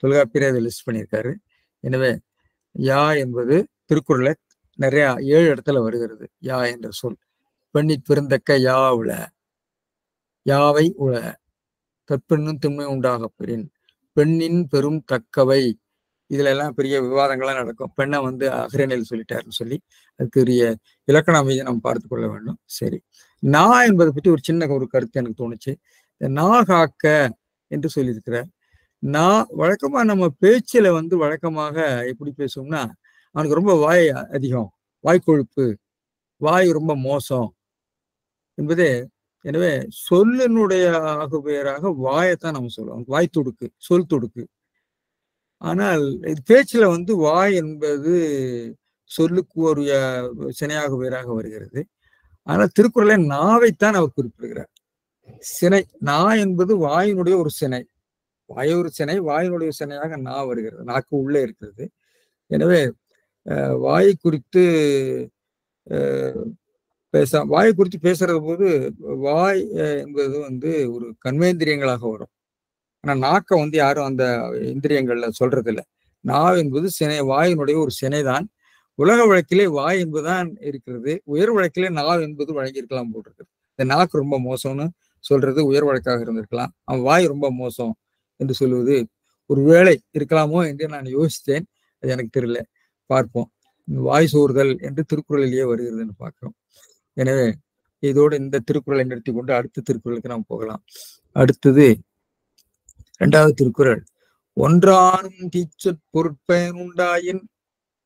தொல்காப்பியர் அதை லிஸ்ட் பண்ணியிருக்காரு. எனவே யா என்பது திருக்குறளை நிறைய 7 இடத்துல வருகிறது. யா என்ற சொல் பெண்ணி பெருந்தக்க யா உள, யாவை உள, தற்பெண்ணும் திண்மை உண்டாக பெறின், பெண்ணின் பெரும் தக்கவை. இதுல எல்லாம் பெரிய விவாதங்கள்லாம் நடக்கும். பெண்ணை அகரணியில் சொல்லிட்டாருன்னு சொல்லி அதுக்குரிய இலக்கண அமைதியை நம்ம பார்த்து கொள்ள வேண்டும். சரி, நா என்பதை பற்றி ஒரு சின்ன ஒரு கருத்து எனக்கு தோணுச்சு. நா காக்க என்று சொல்லியிருக்கிறார். நான் வழக்கமா நம்ம பேச்சுல வழக்கமாக எப்படி பேசுவோம்னா, அவனுக்கு ரொம்ப வாய் அதிகம், வாய்க்கொழுப்பு, வாய் ரொம்ப மோசம் என்பதே. எனவே சொல்லினுடைய ஆகுபெயராக வாயைத்தான் நம்ம சொல்லுவோம். வாய் துடுக்கு, சொல் துடுக்கு. ஆனால் இது பேச்சுல வாய் என்பது சொல்லுக்கு ஒரு சினையாக பெயராக வருகிறது. ஆனால் திருக்குறளை நாவைத்தான் அவர் குறிப்பிடுகிறார். சினை, நா என்பது வாயினுடைய ஒரு சினை, வாயொரு சினை, வாயினுடைய சினையாக நா வருகிறது, நாக்கு உள்ளே இருக்கிறது. எனவே வாயை குறித்து வாயை குறித்து பேசுறது போது வாய் என்பது ஒரு கண்மேந்திரியங்களாக வரும். ஆனா நாக்கை யாரும் அந்த இந்திரியங்கள்ல சொல்றது இல்லை. நாவ் என்பது சினை, வாயினுடைய ஒரு சினைதான். உலக வழக்கிலே வாய் என்பதுதான் இருக்கிறது. உயர் வழக்கிலே நாவ் என்பது வழங்கியிருக்கலாம் போட்டிருக்கு. இந்த நாக்கு ரொம்ப மோசம்னு சொல்றது உயர் வழக்காக இருந்திருக்கலாம். அவன் வாய் ரொம்ப மோசம் என்று சொல்லுவது ஒரு வேளை இருக்கலாமோ என்று நான் யோசித்தேன். அது எனக்கு தெரியல, பார்ப்போம். வாய் சோறுதல் என்று திருக்குறளிலேயே வருகிறதுன்னு பார்க்கிறோம். எனவே இதோடு இந்த திருக்குறளை நிறுத்தி கொண்டு அடுத்த திருக்குறளுக்கு நாம் போகலாம். அடுத்தது 2வது திருக்குறள். ஒன்றானும் தீச்சொற் பொருட்பயன் உண்டாயின்,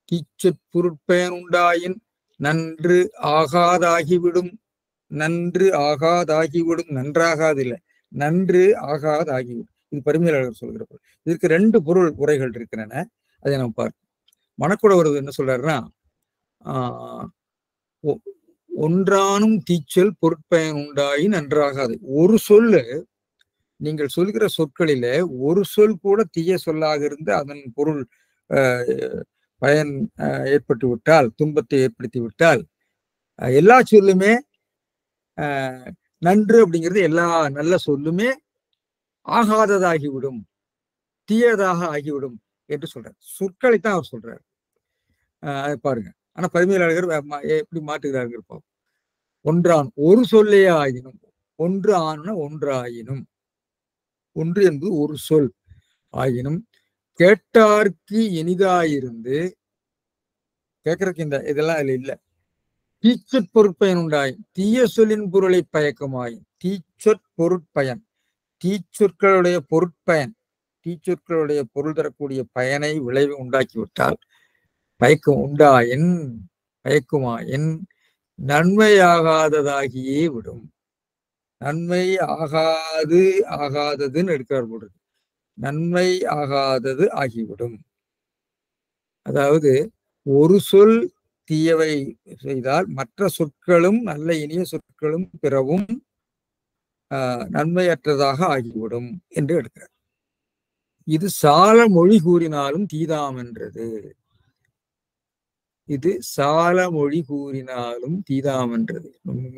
தீச்சொற் பொருட்பயன் உண்டாயின் நன்று ஆகாதாகிவிடும், நன்று ஆகாதாகிவிடும், நன்றாகாது இல்லை, நன்று ஆகாதாகிவிடும். இது பரிமையாளர் சொல்கிற பொருள். இதற்கு 2 பொருள் உரைகள் இருக்கின்றன, அதை நம்ம பார்ப்போம். மணக்குடவர் என்ன சொல்றாருன்னா, ஒன்றானும் தீச்சொல் பொருட்பயன் உண்டாயி நன்றாகாது. ஒரு சொல்லு, நீங்கள் சொல்கிற சொற்களிலே ஒரு சொல் கூட தீய சொல்லாக இருந்து அதன் பொருள் பயன் ஏற்பட்டு விட்டால், துன்பத்தை ஏற்படுத்தி விட்டால், எல்லா சொல்லுமே நன்று அப்படிங்கிறது எல்லா நல்ல சொல்லுமே ஆகாததாகிவிடும், தீயதாக ஆகிவிடும் என்று சொல்றார். சொற்களைத்தான் அவர் சொல்றார். அதை பாருங்க. ஆனா பரிமையாளர்கள் எப்படி மாற்றுகிறார்கள் பார்ப்போம். ஒன்றான் ஒரு சொல்லே ஆயினும், ஒன்று ஆன ஒன்றாயினும், ஒன்று என்பது ஒரு சொல் ஆயினும் கேட்டார்க்கு இனிதாயிருந்து, கேட்கறதுக்கு இந்த இதெல்லாம் அதுல இல்ல. தீச்சொற் பொருட்பயன் உண்டாய் தீய சொல்லின் பொருளை பயக்கமாயின், தீச்சொற் பொருட்பயன், தீச்சொற்களுடைய பொருட்பயன், தீச்சொற்களுடைய பொருள் தரக்கூடிய பயனை விளைவு உண்டாக்கிவிட்டால், பயக்கம் உண்டாயின், பயக்குமாயின் நன்மையாகாததாகியே விடும். நன்மை ஆகாது, ஆகாததுன்னு எடுக்கிறார் போடுறது. நன்மை ஆகாதது ஆகிவிடும். அதாவது ஒரு சொல் தீயவை செய்தால் மற்ற சொற்களும் நல்ல இனிய சொற்களும் பிறவும் நன்மையற்றதாக ஆகிவிடும் என்று எடுக்கிறார். இது சால மொழி கூறினாலும் தீதாமென்றது. இது சால மொழி கூறினாலும் தீதாமென்றது.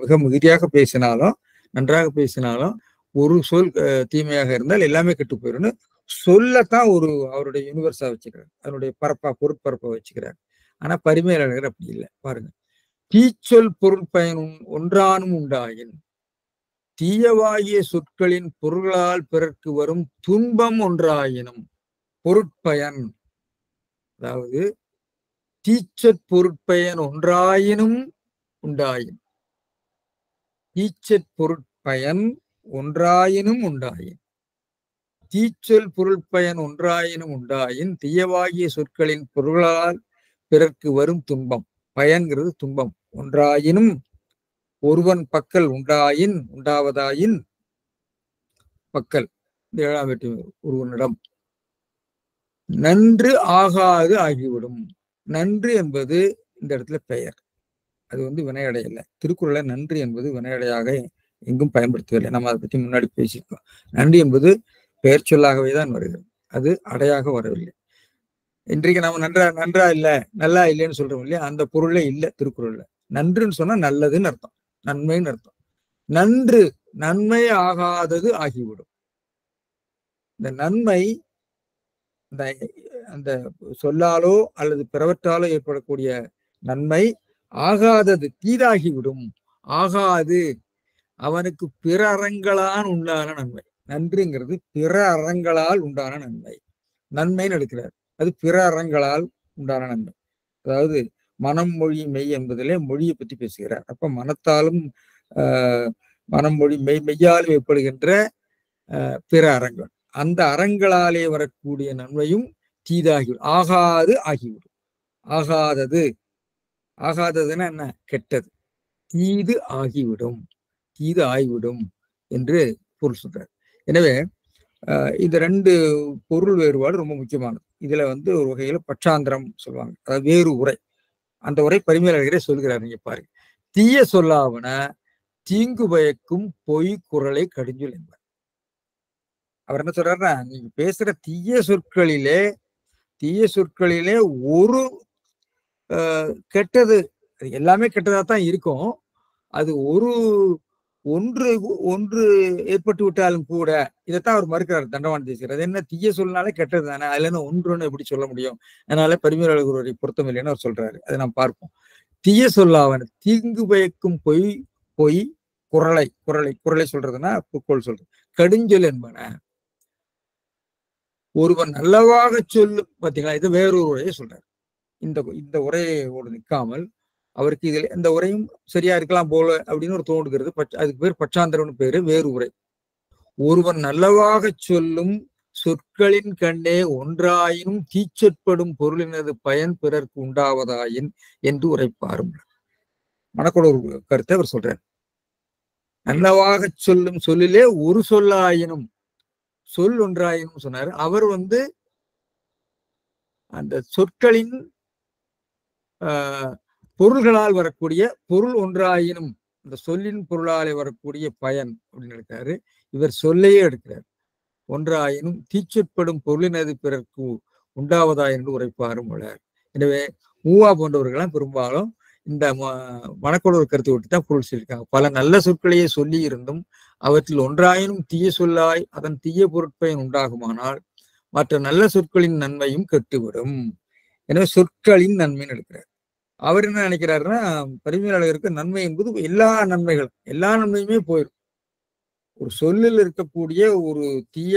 மிக மிகுதியாக பேசினாலும் நன்றாக பேசினாலும் ஒரு சொல் தீமையாக இருந்தால் எல்லாமே கெட்டு போயிடும். சொல்லத்தான் அவருடைய யூனிவர்ஸா வச்சுக்கிறார், அதனுடைய பொருட்பரப்பை வச்சுக்கிறார். ஆனா பரிமையாளர்கள் அப்படி இல்லை. பாருங்க, தீச்சொல் பொருள் பயனும் ஒன்றானும் உண்டாயின், தீயவாகிய சொற்களின் பொருள்களால் பிறர்க்கு வரும் துன்பம் ஒன்றாயினும் பொருட்பயன், அதாவது தீச்சற் பொருட்பயன் ஒன்றாயினும் உண்டாயின், தீச்சற் பொருட்பயன் ஒன்றாயினும் உண்டாயின், தீச்சொல் பொருட்பயன் ஒன்றாயினும் உண்டாயின், தீயவாகிய சொற்களின் பொருள்களால் பிறர்க்கு வரும் துன்பம், பயன்கிறது துன்பம், ஒன்றாயினும் ஒருவன் பக்கல் உண்டாயின், உண்டாவதாயின், பக்கல் இந்த 7ஆம் வேற்று ஒருவனிடம் நன்று ஆகாது ஆகிவிடும். நன்று என்பது இந்த இடத்துல பெயர், அது வினையடை இல்லை. திருக்குறளை நன்று என்பது வினையடையாக எங்கும் பயன்படுத்தவில்லை. நம்ம அதை பற்றி முன்னாடி பேசியிருக்கோம். நன்றி என்பது பெயர் சொல்லாகவே தான் வருகிறது, அது அடையாக வரவில்லை. இன்றைக்கு நம்ம நன்றா இல்லை, நல்லா இல்லைன்னு சொல்றோம் இல்லையா, அந்த பொருளே இல்லை திருக்குறள்ல. நன்றுன்னு சொன்னா நல்லதுன்னு அர்த்தம், நன்மைன்னு அர்த்தம். நன்று நன்மை ஆகாதது ஆகிவிடும். இந்த நன்மை அந்த சொல்லாலோ அல்லது பிறவற்றாலோ ஏற்படக்கூடிய நன்மை ஆகாதது, தீதாகிவிடும். ஆகாது, அவனுக்கு பிற அறங்களால் உண்டான நன்மை. நன்றுங்கிறது பிற அறங்களால் உண்டான நன்மை, நன்மைன்னு எடுக்கிறார். அது பிற அறங்களால் உண்டான நன்மை. அதாவது மனம் மொழி மெய் என்பதிலே மொழியை பற்றி பேசுகிறார். அப்ப மனத்தாலும் மனம் மொழி மெய்யாலும் ஏற்படுகின்ற பிற அறங்கள், அந்த அறங்களாலே வரக்கூடிய நன்மையும் தீதாகிவிடும், ஆகாது ஆகிவிடும். ஆகாதது, ஆகாததுன்னா என்ன, கெட்டது. தீது ஆகிவிடும், தீது ஆகிவிடும் என்று பொருள் சொல்றார். எனவே இந்த ரெண்டு பொருள் வேறுபாடு ரொம்ப முக்கியமானது. இதுல ஒரு வகையில பட்சாந்திரம் சொல்லுவாங்க, அதாவது வேறு உரை. அந்த உரை பரிமையாளர்களே சொல்கிறார். நீங்க பாருங்க, தீய சொல்லாவன தீங்கு பயக்கும் பொய் குரலை கடிஞ்சொல் என்பார். அவர் என்ன சொல்றாருன்னா, நீங்க பேசுற தீய சொற்களிலே ஒரு கெட்டது, எல்லாமே கெட்டதா தான் இருக்கும், அது ஒன்று ஏற்பட்டு விட்டாலும் கூட, இதைத்தான் அவர் மறுக்கிறார் தண்டவாண தேசிகர். அது என்ன, தீய சொல்லினாலே கெட்டது தானே, அதுல என்ன ஒன்றுன்னு எப்படி சொல்ல முடியும், அதனால பரிமையாளர்களுடைய பொருத்தம் இல்லைன்னு அவர் சொல்றாரு. அதை நாம் பார்ப்போம். தீய சொல்லாவன தீங்கு பயக்கும் பொய் குரலை சொல்றதுன்னா புக்கோள் சொல்றது, கடுஞ்சொல் என்பன ஒருவன் நல்லவாக சொல்லும். பாத்தீங்களா, இது வேறொரு உரையை சொல்றாரு. இந்த உரையோடு நிற்காமல் அவருக்கு இதுல இந்த உரையும் சரியா இருக்கலாம் போல அப்படின்னு ஒரு தோன்றுகிறது. அதுக்கு பேர் பட்சாந்தரம்னு பேரு, வேறு உரை. ஒருவன் நல்லவாக சொல்லும் சொற்களின் கண்ணே ஒன்றாயினும் தீச்சொற்படும் பொருளினது பயன் பிறர்க்கு உண்டாவதாயின் என்று உரைப்பாரும். மனக்கோட ஒரு கருத்தை அவர் சொல்றார். நல்லவாக சொல்லும் சொல்லிலே ஒரு சொல்லாயினும், சொல் ஒன்றாயினும் சொன்னார். அவர் அந்த சொற்களின் பொருள்களால் வரக்கூடிய பொருள் ஒன்றாயினும் இந்த சொல்லின் பொருளாலே வரக்கூடிய பயன் அப்படின்னு எடுக்கிறாரு. இவர் சொல்லையே எடுக்கிறார். ஒன்றாயினும் தீச்சொற்படும் பொருளினது பிறர்க்கு உண்டாவதா என்று உரைப்பாரும் உளர். எனவே மூவா போன்றவர்கள்லாம் பெரும்பாலும் இந்த மனக்கொடர் கருத்தை விட்டு தான் பொருள் சொல்லியிருக்காங்க. பல நல்ல சொற்களையே சொல்லி இருந்தும் அவற்றில் ஒன்றாயினும் தீய சொல்லாய் அதன் தீய பொருட்பயன் உண்டாகுமானால் மற்ற நல்ல சொற்களின் நன்மையும் கெட்டுவிடும். எனவே சொற்களின் நன்மைன்னு எடுக்கிறார். அவர் என்ன நினைக்கிறாருன்னா, பரிமையாளருக்கு நன்மை என்பது எல்லா நன்மையுமே போயிடும். ஒரு சொல்லில் இருக்கக்கூடிய ஒரு தீய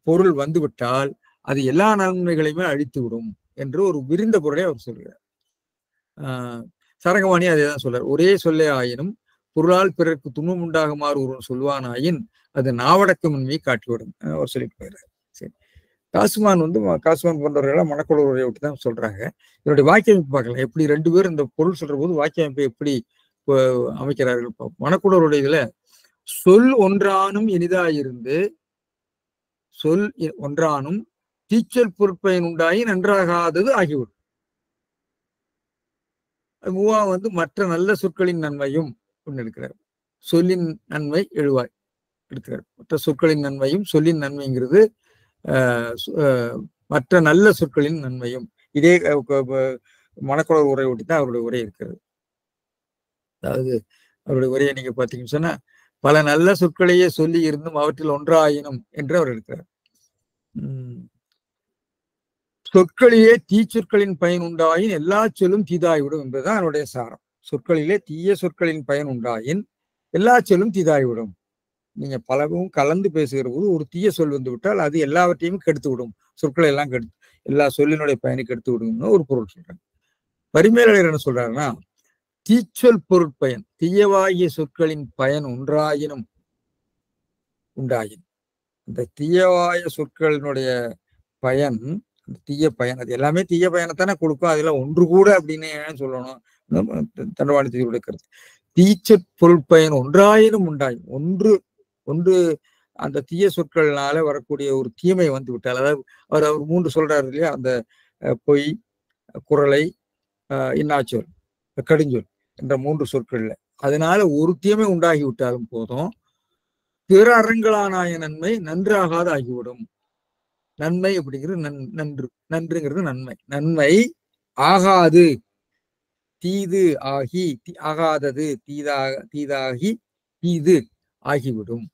பொருள் வந்துவிட்டால் அது எல்லா நன்மைகளையுமே அழித்து விடும் என்று ஒரு விரிந்த பொருளை அவர் சொல்கிறார். சரங்கவாணி அதே தான் சொல்றார். ஒரே சொல்லே ஆயினும் பொருளால் பிறருக்கு துன்பம் உண்டாகுமாறு ஒருவன் சொல்வானாயின் அது நாவடக்கமின்மையை காட்டிவிடும் அவர் சொல்லிட்டு போயிடுறார். சரி, காசுமான் போன்றவர்களாம் மனக்கொடர் உரையை விட்டு தான் சொல்றாங்க. இதனுடைய வாக்கியமைப்பு பார்க்கலாம். எப்படி ரெண்டு பேரும் இந்த பொருள் சொல்ற போது வாக்கியமைப்பை எப்படி அமைக்கிறார்கள். மனக்கொடருடைய இதுல சொல் ஒன்றானும் இனிதாயிருந்து சொல் ஒன்றானும் தீச்சல் பொருட்பயன் உண்டாயி நன்றாகாதது ஆகிவிடும். மூவா மற்ற நல்ல சொற்களின் நன்மையும் எடுக்கிறார். சொல்லின் நன்மை எழுவாய் எடுக்கிறார். மற்ற சொற்களின் நன்மையும் சொல்லின் நன்மைங்கிறது மற்ற நல்ல சொற்களின் நன்மையும். இதே மனக்கொடர் உரை ஒட்டி தான் அவருடைய உரை இருக்கிறது. அதாவது அவருடைய உரையை நீங்க பார்த்தீங்கன்னு சொன்னா பல நல்ல சொற்களையே சொல்லி இருந்தும் அவற்றில் ஒன்றாயினும் என்று அவர் இருக்கிறார். சொற்களிலே தீச்சொற்களின் பயன் உண்டாயின் எல்லா சொல்லும் தீதாய்விடும் என்பதுதான் அவருடைய சாரம். சொற்களிலே தீய சொற்களின் பயன் உண்டாயின் எல்லா சொல்லும் தீதாய்விடும். நீங்க பலவும் கலந்து பேசுகிற போது ஒரு தீய சொல் வந்து விட்டால் அது எல்லாவற்றையும் கெடுத்து விடும். சொற்களை எல்லாம் எல்லா சொல்லினுடைய பயனை கெடுத்து விடும்னு ஒரு பொருள் சொல்றாங்க. பரிமேலழகர் என்ன சொல்றாருன்னா, தீச்சொல் பொருட்பயன் தீயவாகிய சொற்களின் பயன் ஒன்றாயினும் உண்டாயின் இந்த தீயவாய சொற்களினுடைய பயன், தீய பயன், அது எல்லாமே தீய பயனைத்தானே கொடுக்கும். அதுல ஒன்று கூட அப்படின்னு ஏன் சொல்லணும்? தண்டவாளி தீவுடைய கருத்து. தீச்சொற் பொருட்பயன் ஒன்றாயினும் உண்டாயும் ஒன்று அந்த தீய சொற்கள்னால வரக்கூடிய ஒரு தீமை வந்து விட்டால், அதாவது அவர் 3 சொல்றாரு இல்லையா, அந்த பொய், குறளை, இன்னாச்சொல், கடுஞ்சொல் என்ற 3 சொற்கள்ல அதனால ஒரு தீமை உண்டாகி விட்டாலும் போதும் பிற அறங்களானாய நன்மை நன்றாகாது ஆகிவிடும். நன்மை அப்படிங்கிறது நன்றுங்கிறது நன்மை ஆகாது, தீது ஆகி, ஆகாதது தீதாகி தீது ஆகிவிடும்.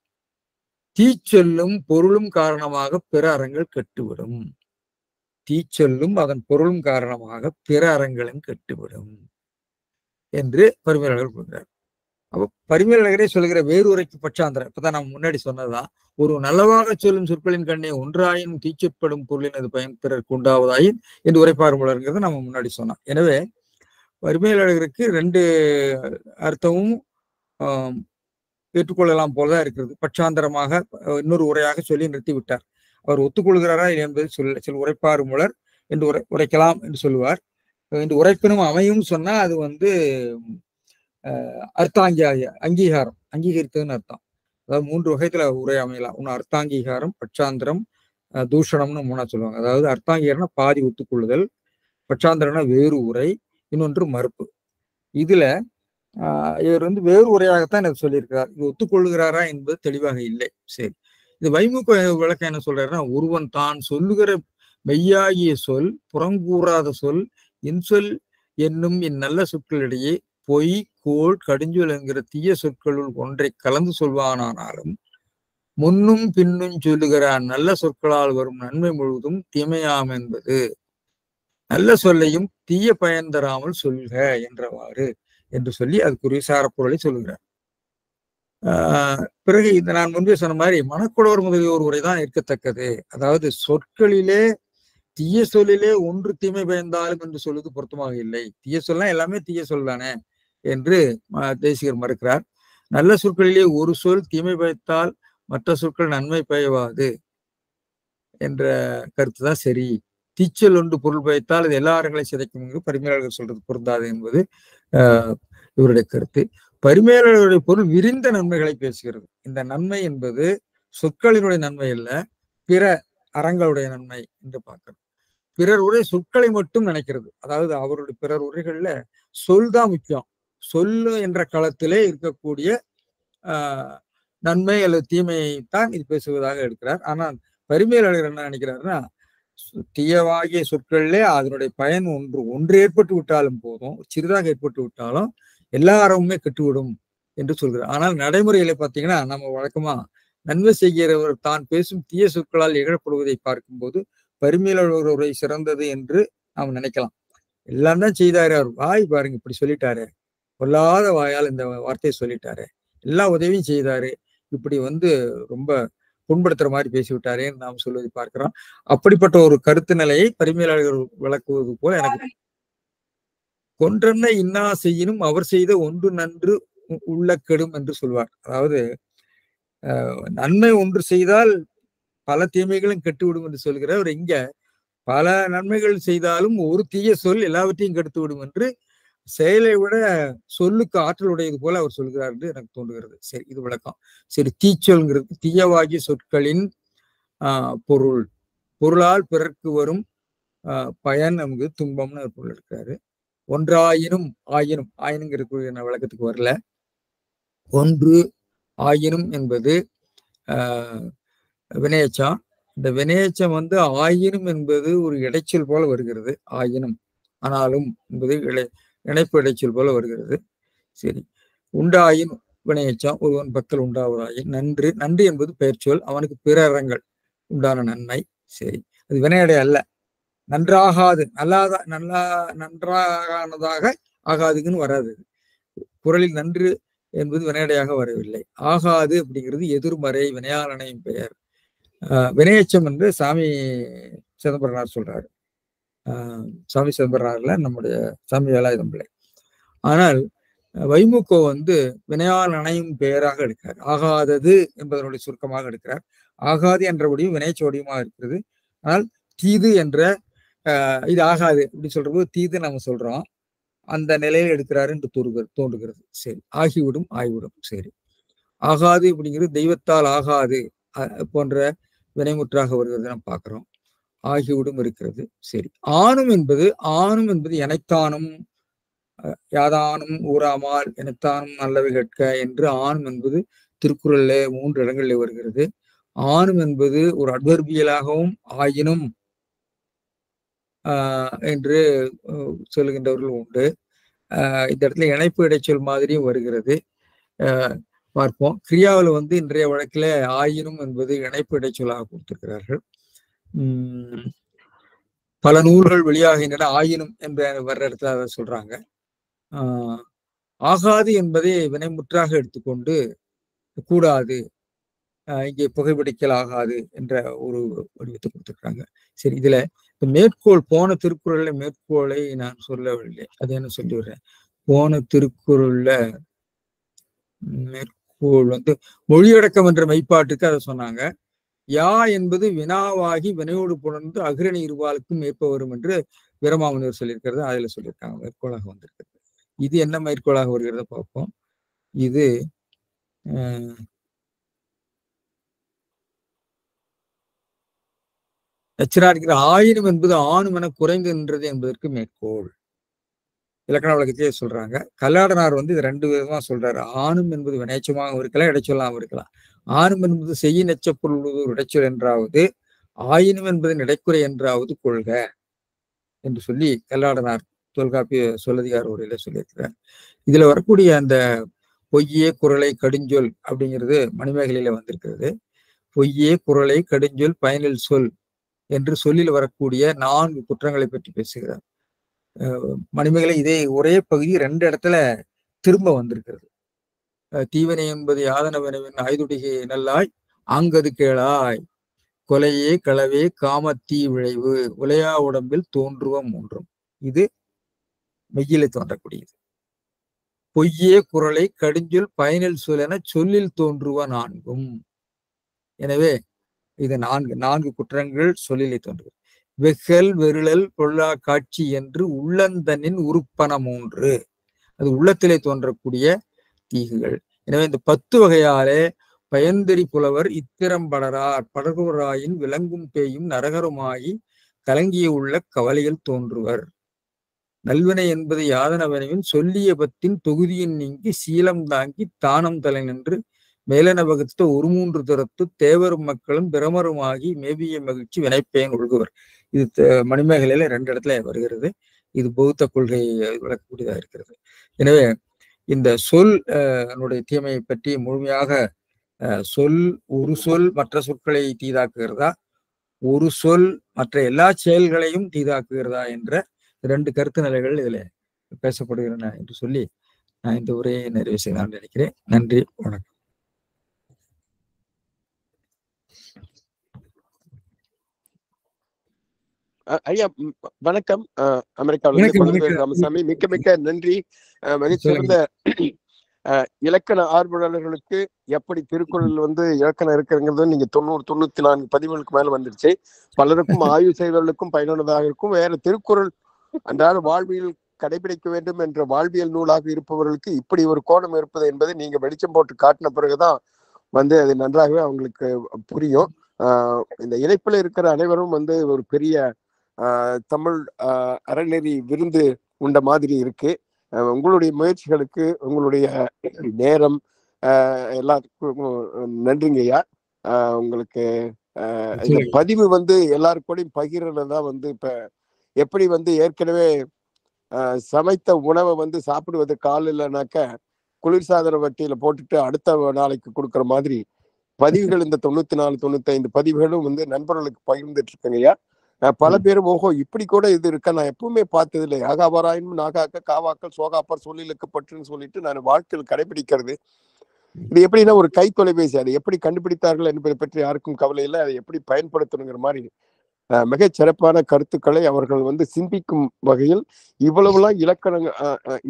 தீச்சொல்லும் பொருளும் காரணமாக பிற அறங்கள் கெட்டுவிடும். தீச்சொல்லும் அதன் பொருளும் காரணமாக பிற அறங்களும் கெட்டுவிடும் என்று பரிமேலழகர் சொல்கிறார். அப்ப பரிமேலழகரே சொல்கிற வேறு உரைக்கு பட்சாந்திரம் இப்பதான் நம்ம முன்னாடி சொன்னதுதான். ஒரு நல்லவாக சொல்லும் சொற்களின் கண்ணே ஒன்றாயின் தீச்சொற்படும் பொருளினது பயன் பிறருக்கு உண்டாவதாயின் என்று உரைப்பார்முலர்ங்கிறத நம்ம முன்னாடி சொன்னோம். எனவே பரிமேலழகருக்கு 2 அர்த்தமும் ஏற்றுக்கொள்ளலாம் போலதான் இருக்கிறது. பட்சாந்தரமாக இன்னொரு உரையாக சொல்லி நிறுத்தி விட்டார். அவர் ஒத்துக்கொள்கிறாரா என்பது சில உரைப்பார்முலர் என்று உரைக்கலாம் என்று சொல்லுவார். என்று உரைப்பினும் அமையும் சொன்னா அது அங்கீகரித்ததுன்னு அர்த்தம். அதாவது 3 வகைத்துல உரை அமையலாம். ஒன்று அர்த்தாங்கீகாரம், பட்சாந்திரம், தூஷணம்னு 3 சொல்லுவாங்க. அதாவது அர்த்தாங்கீகரம்னா பாதி ஒத்துக்கொள்ளுதல், பட்சாந்திரம்னா வேறு உரை, இன்னொன்று மறுப்பு. இதுல இவர் வேறு உரையாகத்தான் இதை சொல்லியிருக்கிறார். இது ஒத்துக்கொள்ளுகிறாரா என்பது தெளிவாக இல்லை. சரி, இது வைமுக விளக்கம் என்ன சொல்றாருன்னா, ஒருவன் தான் சொல்லுகிற மெய்யாகிய சொல் புறங்கூறாத சொல் இன்சொல் என்னும் இந்நல்ல சொற்களிடையே பொய், கோள், கடுஞ்சொல் என்கிற தீய சொற்களுள் ஒன்றை கலந்து சொல்வானானாலும் முன்னும் பின்னும் சொல்லுகிற நல்ல சொற்களால் வரும் நன்மை முழுவதும் தீமையாம் என்பது நல்ல சொல்லையும் தீய பயன் தராமல் சொல்க என்றவாறு என்று சொல்லி அதுக்குரிய சாரப்பொருளை சொல்லுகிறார். பிறகு இந்த நான் முன்பே சொன்ன மாதிரி மனக்குடவர் முதலியோர் உரைதான் இருக்கத்தக்கது. அதாவது சொற்களிலே தீய சொல்லிலே ஒன்று தீமை பயந்தாலும் என்று சொல்வது பொருத்தமாக இல்லை. தீய சொல்லலாம் எல்லாமே தீய சொல் தானே என்று தேசிகர் மறுக்கிறார். நல்ல சொற்களிலே ஒரு சொல் தீமை பயத்தால் மற்ற சொற்கள் நன்மை பயவாது என்ற கருத்து தான் சரி. தீச்சல் ஒன்று பொருள் பயத்தால் அது எல்லா அறங்களையும் சிதைக்கும் பரிமேலழகர் சொல்றது பொருந்தாது என்பது இவருடைய கருத்து. பரிமேலழகருடைய பொருள் விரிந்த நன்மைகளை பேசுகிறது. இந்த நன்மை என்பது சொற்களினுடைய நன்மை அல்ல, பிற அறங்களுடைய நன்மை என்று பார்க்கிறோம். பிறர் உரை சொற்களை மட்டும் நினைக்கிறது. அதாவது அவருடைய பிறர் உரைகள்ல சொல் தான் முக்கியம். சொல்லு என்ற களத்திலே இருக்கக்கூடிய நன்மை அல்லது தீமையை தான் இது பேசுவதாக எடுக்கிறார். ஆனால் பரிமேலழகர் என்ன நினைக்கிறாருன்னா, தீயவாகிய சொற்களிலே அதனுடைய பயன் ஒன்று ஏற்பட்டு விட்டாலும் போதும், சிறிதாக ஏற்பட்டு விட்டாலும் எல்லா அறமுமே கெட்டுவிடும் என்று சொல்கிறார். ஆனால் நடைமுறையில பார்த்தீங்கன்னா, நம்ம வழக்கமா நன்மை செய்கிறவர் தான் பேசும் தீய சொற்களால் இகழப்படுவதை பார்க்கும்போது பரிமேலழகர் உரை சிறந்தது என்று நாம் நினைக்கலாம். எல்லாம் தான் செய்தாரு, அவர் வாய் பாருங்க இப்படி சொல்லிட்டாரு, பொல்லாத வாயால் இந்த வார்த்தையை சொல்லிட்டாரு, எல்லா உதவியும் செய்தாரு, இப்படி ரொம்ப புண்படுத்துற மாதிரி பேசிவிட்டாரேன்னு நாம் சொல்வதை பார்க்கிறோம். அப்படிப்பட்ட ஒரு கருத்து நிலையை பரிமேலழகர் விளக்குவது போல எனக்கு கொன்றென்ன இன்னா செய்யினும் அவர் செய்த ஒன்று நன்று உள்ள கெடும் என்று சொல்வார். அதாவது நன்மை ஒன்று செய்தால் பல தீமைகளும் கெட்டுவிடும் என்று சொல்கிறவர் இங்க பல நன்மைகள் செய்தாலும் ஒரு தீய சொல் எல்லாவற்றையும் கெடுத்து விடும் என்று செயலை விட சொல்லுக்கு ஆற்றல் உடையது போல அவர் சொல்கிறார் என்று எனக்கு தோன்றுகிறது. சரி, இது விளக்கம். சரி, தீச்சொல்ங்கிறது தீயவாகிய சொற்களின் பொருளால் பிறர்க்கு வரும் பயன் நமக்கு துன்பம்னு ஒரு பொருள் இருக்காரு. ஒன்றாயினும் ஆயினுங்கிற விளக்கத்துக்கு வரல. ஒன்று ஆயினும் என்பது வினையச்சம். இந்த வினையச்சம் ஆயினும் என்பது ஒரு இடைச்சல் போல வருகிறது. ஆயினும் ஆனாலும் என்பது இணைப்பு இடைச்சல் போல வருகிறது. சரி, உண்டாயின் வினையச்சம் ஒருவன் பக்கல் உண்டாவதாயின். நன்று என்பது பெயர்ச்சொல், அவனுக்கு பிற அறங்கள் உண்டான நன்மை. சரி, அது வினையடை அல்ல. நன்றாகாது நன்றானதாக ஆகாதுக்குன்னு வராது. குறளில் நன்று என்பது வினையடையாக வரவில்லை. ஆகாது அப்படிங்கிறது எதிர்மறை வினையாளனையும் பெயர். வினையச்சம் என்று சாமி சிதம்பரனார் சொல்றாரு. சாமி சிதம்பரனார்ல நம்முடைய சாமி வேலாயுதம் பிள்ளை. ஆனால் வைமுகோ வினையால் அணையும் பெயராக எடுக்கிறார். ஆகாதது என்பதனுடைய சுருக்கமாக எடுக்கிறார். ஆகாது என்றபடியும் வினைச்சோடியுமாக இருக்கிறது. ஆனால் தீது என்ற இது ஆகாது அப்படி சொல்றபோது தீது நம்ம சொல்றோம், அந்த நிலையில் எடுக்கிறாரு என்று தோன்றுகிறது. சரி, ஆகிவிடும் ஆய்விடும். சரி, ஆகாது அப்படிங்கிறது தெய்வத்தால் ஆகாது போன்ற வினைமுற்றாக வருகிறது நம்ம பார்க்கிறோம். ஆகிவிடும் இருக்கிறது. சரி, ஆணும் என்பது எனத்தானும் யாதானும் ஊராமால் எனத்தானும் நல்லவை கேட்க என்று ஆணும் என்பது திருக்குறள்ல 3 இடங்களில் வருகிறது. ஆணும் என்பது ஒரு அட்வர்பியலாகவும் ஆயினும் என்று சொல்லுகின்றவர்கள் உண்டு. இந்த இடத்துல இணைப்பு இடைச்சொல் மாதிரியும் வருகிறது. பார்ப்போம். கிரியாவில் இன்றைய வழக்கில் ஆயினும் என்பது இணைப்பு இடைச்சொலாக கொடுத்திருக்கிறார்கள். பல நூல்கள் வெளியாகின்றன ஆயினும் என்ற வர்ற இடத்துல அதை சொல்றாங்க. ஆகாது என்பதை வினைமுற்றாக எடுத்துக்கொண்டு கூடாது, இங்கே புகைப்பிடிக்கல் ஆகாது என்ற ஒரு வடிவத்தை கொடுத்துருக்காங்க. சரி, இதுல இந்த மேற்கோள் போன திருக்குறள்ல மேற்கோளை நான் சொல்லவில்லை, அது என்ன சொல்லிவிடுறேன். போன திருக்குறள்ல மேற்கோள் மொழியடக்கம் என்ற மெய்ப்பாட்டுக்கு அதை சொன்னாங்க. யா என்பது வினாவாகி வினையோடு புணர்ந்து அகிரணி இருவாளுக்கும் ஏற்ப வரும் என்று வீரமாமுனிவர் சொல்லியிருக்கிறது. அதுல சொல்லியிருக்காங்க, மேற்கோளாக வந்திருக்கிறது. இது என்ன மேற்கோளாக வருகிறத பார்ப்போம். இது எச்சராடிக்கிற ஆயினும் என்பது ஆணும் என குறைந்து நின்றது என்பதற்கு மேற்கோள். இலக்கண வழக்கத்தையே சொல்றாங்க. கல்லாடனார் இது 2 விதமா சொல்றாரு. ஆணும் என்பது வினைச்சமாகவும் இருக்கலாம், இடைச்சொல்லாகவும் இருக்கலாம். ஆணும் என்பது செய்ய நெச்ச பொருள் ஒரு இடைச்சொல் என்றாவது, ஆயினும் என்பதன் இடைக்குறை என்றாவது கொள்க என்று சொல்லி கல்லாடனார் தொல்காப்பிய சொல்லதிகார உரையில சொல்லியிருக்கிறார். இதுல வரக்கூடிய அந்த பொய்யே குறளை கடுஞ்சொல் அப்படிங்கிறது மணிமேகலையில வந்திருக்கிறது. பொய்யே குறளை கடுஞ்சொல் பயனில் சொல் என்று சொல்லில் வரக்கூடிய 4 குற்றங்களை பற்றி பேசுகிறார். மணிமேகலை இதே ஒரே பகுதி 2 இடத்துல திரும்ப வந்திருக்கிறது. தீவனை என்பது யாதன வினவின் ஆய்துடிகை நல்லாய் ஆங்கது கேளாய் கொலையே களவே காமத்தீ விளைவு உலையா உடம்பில் தோன்றுவ மூன்றும். இது மெய்யிலே தோன்றக்கூடியது. பொய்யே குறளை கடுஞ்சொல் பயனில் சொல் என சொல்லில் தோன்றுவ 4ம். எனவே இது 4 குற்றங்கள் சொல்லிலே தோன்றுகிறது. வெகல் வெருளல் பொல்லா காட்சி என்று உள்ளந்தனின் உறுப்பன 3, அது உள்ளத்திலே தோன்றக்கூடிய தீகுகள். எனவே இந்த 10 வகையாலே பயன்தெரி புலவர் இத்திரம் படரார் படர்குவராயின் விளங்கும் பேயும் நரகருமாகி கலங்கிய உள்ள கவலையில் தோன்றுவர். நல்வினை என்பது யாதனவனையும் சொல்லிய பத்தின் தொகுதியின் நீங்கி சீலம் தாங்கி தானம் தலை நின்று மேலன வகுத்த ஒரு 3 துரத்து தேவரும் மக்களும் பிரமருமாகி மேவிய மகிழ்ச்சி வினைப்பயன் ஒழுகுவர். இது மணிமேகலையில 2 இடத்துல வருகிறது. இது பௌத்த கொள்கையை விளக்கக்கூடியதாக இருக்கிறது. எனவே இந்த சொல் தீமையை பற்றி முழுமையாக ஒரு சொல் மற்ற சொற்களை தீதாக்குகிறதா, ஒரு சொல் மற்ற எல்லா செயல்களையும் தீதாக்குகிறதா என்ற 2 கருத்து நிலைகள் இதுல பேசப்படுகின்றன என்று சொல்லி நான் இந்த உரையை நிறைவு செய்யலாம் நினைக்கிறேன். நன்றி, வணக்கம். ஐயா வணக்கம். அமெரிக்காவிலிருந்து ராமசாமி, மிக்க மிக்க நன்றி. மிகச்சிறந்த இலக்கண ஆர்வலர்களுக்கு எப்படி திருக்குறள் இலக்கணம் இருக்கிறது நீங்க 94 பதிவுகளுக்கு மேல வந்துருச்சு. பலருக்கும் ஆய்வு செய்வர்களுக்கும் பயனுள்ளதாக இருக்கும். வேற திருக்குறள் அன்றாட வாழ்வியல் கடைபிடிக்க வேண்டும் என்ற வாழ்வியல் நூலாக இருப்பவர்களுக்கு இப்படி ஒரு கோணம் இருப்பது என்பதை நீங்க வெளிச்சம் போட்டு காட்டின பிறகுதான் அது நன்றாகவே அவங்களுக்கு புரியும். இந்த இணைப்புல இருக்கிற அனைவரும் ஒரு பெரிய தமிழ் அறநெறி விருந்து உண்ட மாதிரி இருக்கு. உங்களுடைய முயற்சிகளுக்கு உங்களுடைய நேரம் எல்லாத்துக்கும் நன்றிங்கய்யா. உங்களுக்கு இந்த பதிவு எல்லாருக்கூடையும் பகிர்றதுதான் இப்ப எப்படி ஏற்கனவே சமைத்த உணவை சாப்பிடுவதற்கு ஆள் இல்லைனாக்க குளிர்சாதன வட்டியில போட்டுட்டு அடுத்த நாளைக்கு கொடுக்குற மாதிரி பதிவுகள் இந்த 94 95 பதிவுகளும் நண்பர்களுக்கு பகிர்ந்துட்டு இருக்கங்கய்யா. பல பேரும் ஓஹோ இப்படி கூட இது இருக்கா, நான் எப்பவுமே பார்த்தது இல்லை, ஆகாபாராயனும் நாகாக்க காவாக்கள் சோகாப்பர் சொல்லிலுக்கு பற்றுன்னு சொல்லிட்டு நான் வாழ்க்கையில் கடைபிடிக்கிறது. இது எப்படின்னா ஒரு கை தொலைபேசி, அதை எப்படி கண்டுபிடித்தார்கள் என்பதை பற்றி யாருக்கும் கவலை இல்லை, அதை எப்படி பயன்படுத்தணுங்கிற மாதிரி மிகச் சிறப்பான கருத்துக்களை அவர்கள் சிந்திக்கும் வகையில் இவ்வளவுலாம் இலக்கணம்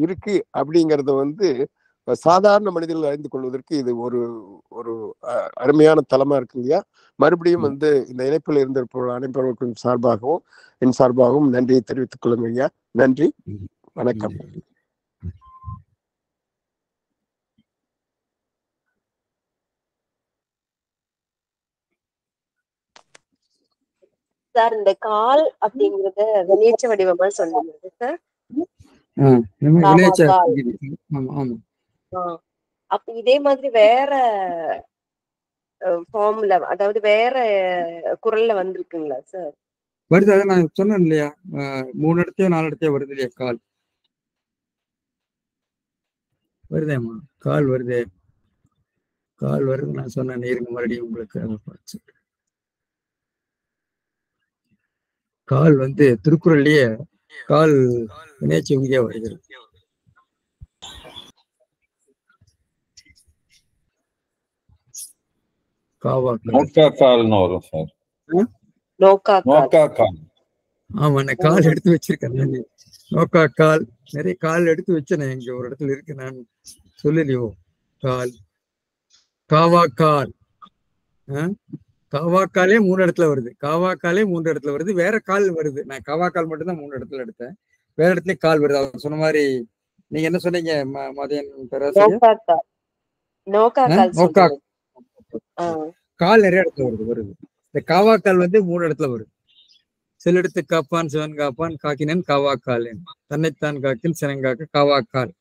இருக்கு அப்படிங்கறத சாதாரண மனிதர்கள் அறிந்து கொள்வதற்கு இது ஒரு ஒரு அருமையான தளமா இருக்குங்கய்யா. மறுபடியும் இந்த இணைப்பில் இருந்திருப்பவர்கள் அனைவருக்கும் சார்பாகவும் என் சார்பாகவும் நன்றியை தெரிவித்துக் கொள்ளுங்க ஐயா. நன்றி, வணக்கம். சார், இந்த கால் அப்படிங்கறத வினையச்ச வடிவமா சொல்லுங்க சார். அப்ப இதே மாதிரி வேற ஃபார்ம்ல, அதாவது வேற குரல்ல வந்திருக்குங்களா சார்? வருது, அதை நான் சொன்னேன் இல்லையா, 3 இடத்தையோ 4 இடத்தையோ வருது இல்லையா கால். வருதேம்மா, கால் வருது, கால் வருது. நான் சொன்னேன் இருங்க மறுபடியும் உங்களுக்கு கால் திருக்குறள்லயே கால் வினைச்ச விதியா வருகிறது. ஆமா, நான் கால் எடுத்து வச்சிருக்கேன். நோக்கா கால், நிறைய கால் எடுத்து வச்சேன். இங்க ஒரு இடத்துல இருக்கு, நான் சொல்லலையோ. கால், காவாக்கால், காவாக்காலே 3 இடத்துல வருது. காவாக்காலே 3 இடத்துல வருது. வேற கால் வருது. நான் காவாக்கால் மட்டும்தான் 3 இடத்துல எடுத்தேன். வேற இடத்துலயும் கால் வருது. அவர் சொன்ன மாதிரி நீங்க என்ன சொன்னீங்க மதியம் கால் நிறைய இடத்துல வருது. இந்த காவாக்கால் 3 இடத்துல வருது. செல்லெடுத்து காப்பான் சிவன் காப்பான் காக்கினன் காவாக்கால் தன்னைத்தான் காக்கின் சினங்காக்க காவாக்கால்.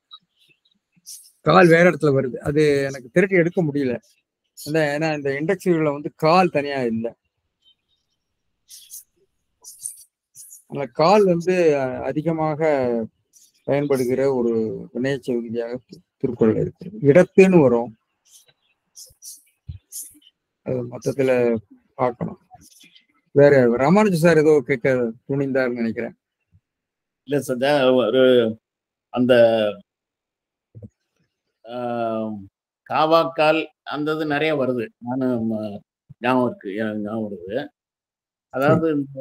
கால் வேற இடத்துல வருது. அது எனக்கு திரட்டி எடுக்க முடியல. ஏன்னா இந்த இண்டெக்ஸ்ல கால் தனியா இல்லை. அந்த கால் அதிகமாக பயன்படுகிற ஒரு வினைச்ச விதியாக திருக்குறள் இருக்கிறது. இடத்துன்னு வரும், அது மொத்தத்துல பார்க்கணும். வேற ராமானுஜ சார் ஏதோ கேட்க துணிந்தாருன்னு நினைக்கிறேன். இல்ல சார், ஒரு அந்த காவாக்கால் அந்த இது நிறைய வருது. நானும் ஞாபகம் வருது. அதாவது இந்த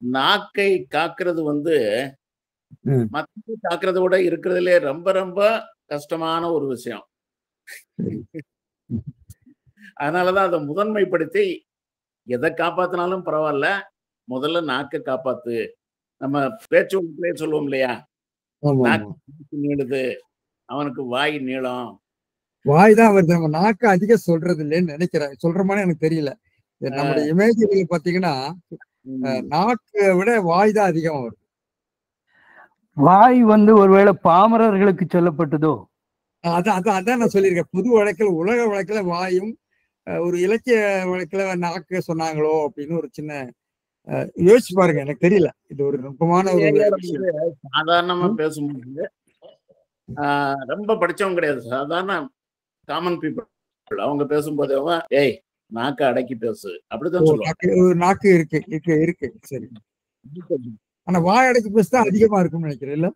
நாக்கை காக்குறது மத்த காக்குறத விட இருக்கிறதுலே ரொம்ப ரொம்ப கஷ்டமான ஒரு விஷயம். அதனாலதான் அதை முதன்மைப்படுத்தி எதை காப்பாத்தினாலும் பரவாயில்ல, முதல்ல நாக்கை காப்பாத்து. நம்ம பேச்சு சொல்லுவோம் இல்லையா, நாக்கு நீளுது அவனுக்கு வாய் நீளம். வாய் தான் வருது, நம்ம நாக்கு அதிகம் சொல்றது இல்லைன்னு நினைக்கிறேன். சொல்ற மாதிரி எனக்கு தெரியல. நம்முடைய இமேஜில பாத்தீங்கன்னா நாக்கை விட வாய் தான் அதிகமா வரும். வாய் ஒருவேளை பாமரர்களுக்கு சொல்லப்பட்டதோ? அதான் நான் சொல்லியிருக்கேன். பொது வழக்கில், உலக வழக்குல வாயும், ஒரு இலக்கிய வழக்குல நாக்கு சொன்னாங்களோ அப்படின்னு ஒரு சின்ன யோசிச்சு பாருங்க. எனக்கு தெரியல, இது ஒரு நுட்பமான ஒரு சாதாரணமா பேசும்போது ரொம்ப படிச்சவங்க கிடையாது, சாதாரண காமன் பீப்புள் அவங்க பேசும்போது ஏய் நாக்கு அடக்கி பேசு அப்படிதான் சொல்லுவாங்க. நாக்கு இருக்கு சரி. ஆனா வாய் அடக்கி பேசுதான் அதிகமா இருக்கும்னு நினைக்கிறேன். இல்ல,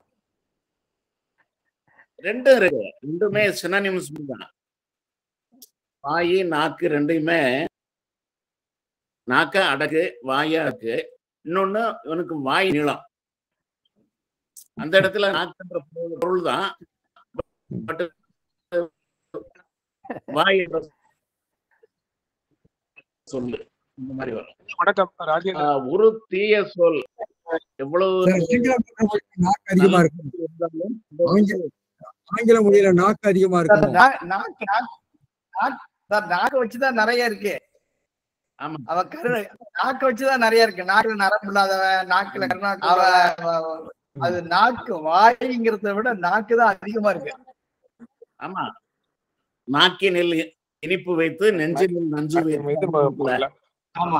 ரெண்டும் இருக்கு, ரெண்டுமே சினானிம்ஸ் தான். வாயு நாக்கு ரெண்டையுமே, நாக்க அடக்கு வாயா இருக்கு. இன்னொன்னு இவனுக்கு வாய் நீளம், அந்த இடத்துல நாக்குன்ற பொருள் தான், பட் வாய் சொல்லு இந்த மாதிரி வரும். வணக்கம் ராஜேந்திரன். ஒரு தீய சொல் எவ்வளவு நாக்கு அதிகமா இருக்கு, ஆங்கில மொழியில நாக்கு அதிகமா இருக்கு. நாக்கு வச்சுதான் நிறைய இருக்கு. ஆமா, அவ நாக்கு வச்சுதான் நிறைய இருக்கு. நாக்குல நரம்பு இல்லாதவன், நாக்குல அது நாக்கு வாய்ங்கிறத விட நாக்கு தான் அதிகமா இருக்கு. ஆமா, நாக்கினில் இனிப்பு வைத்து நெஞ்சில் நஞ்சு வைத்து. ஆமா,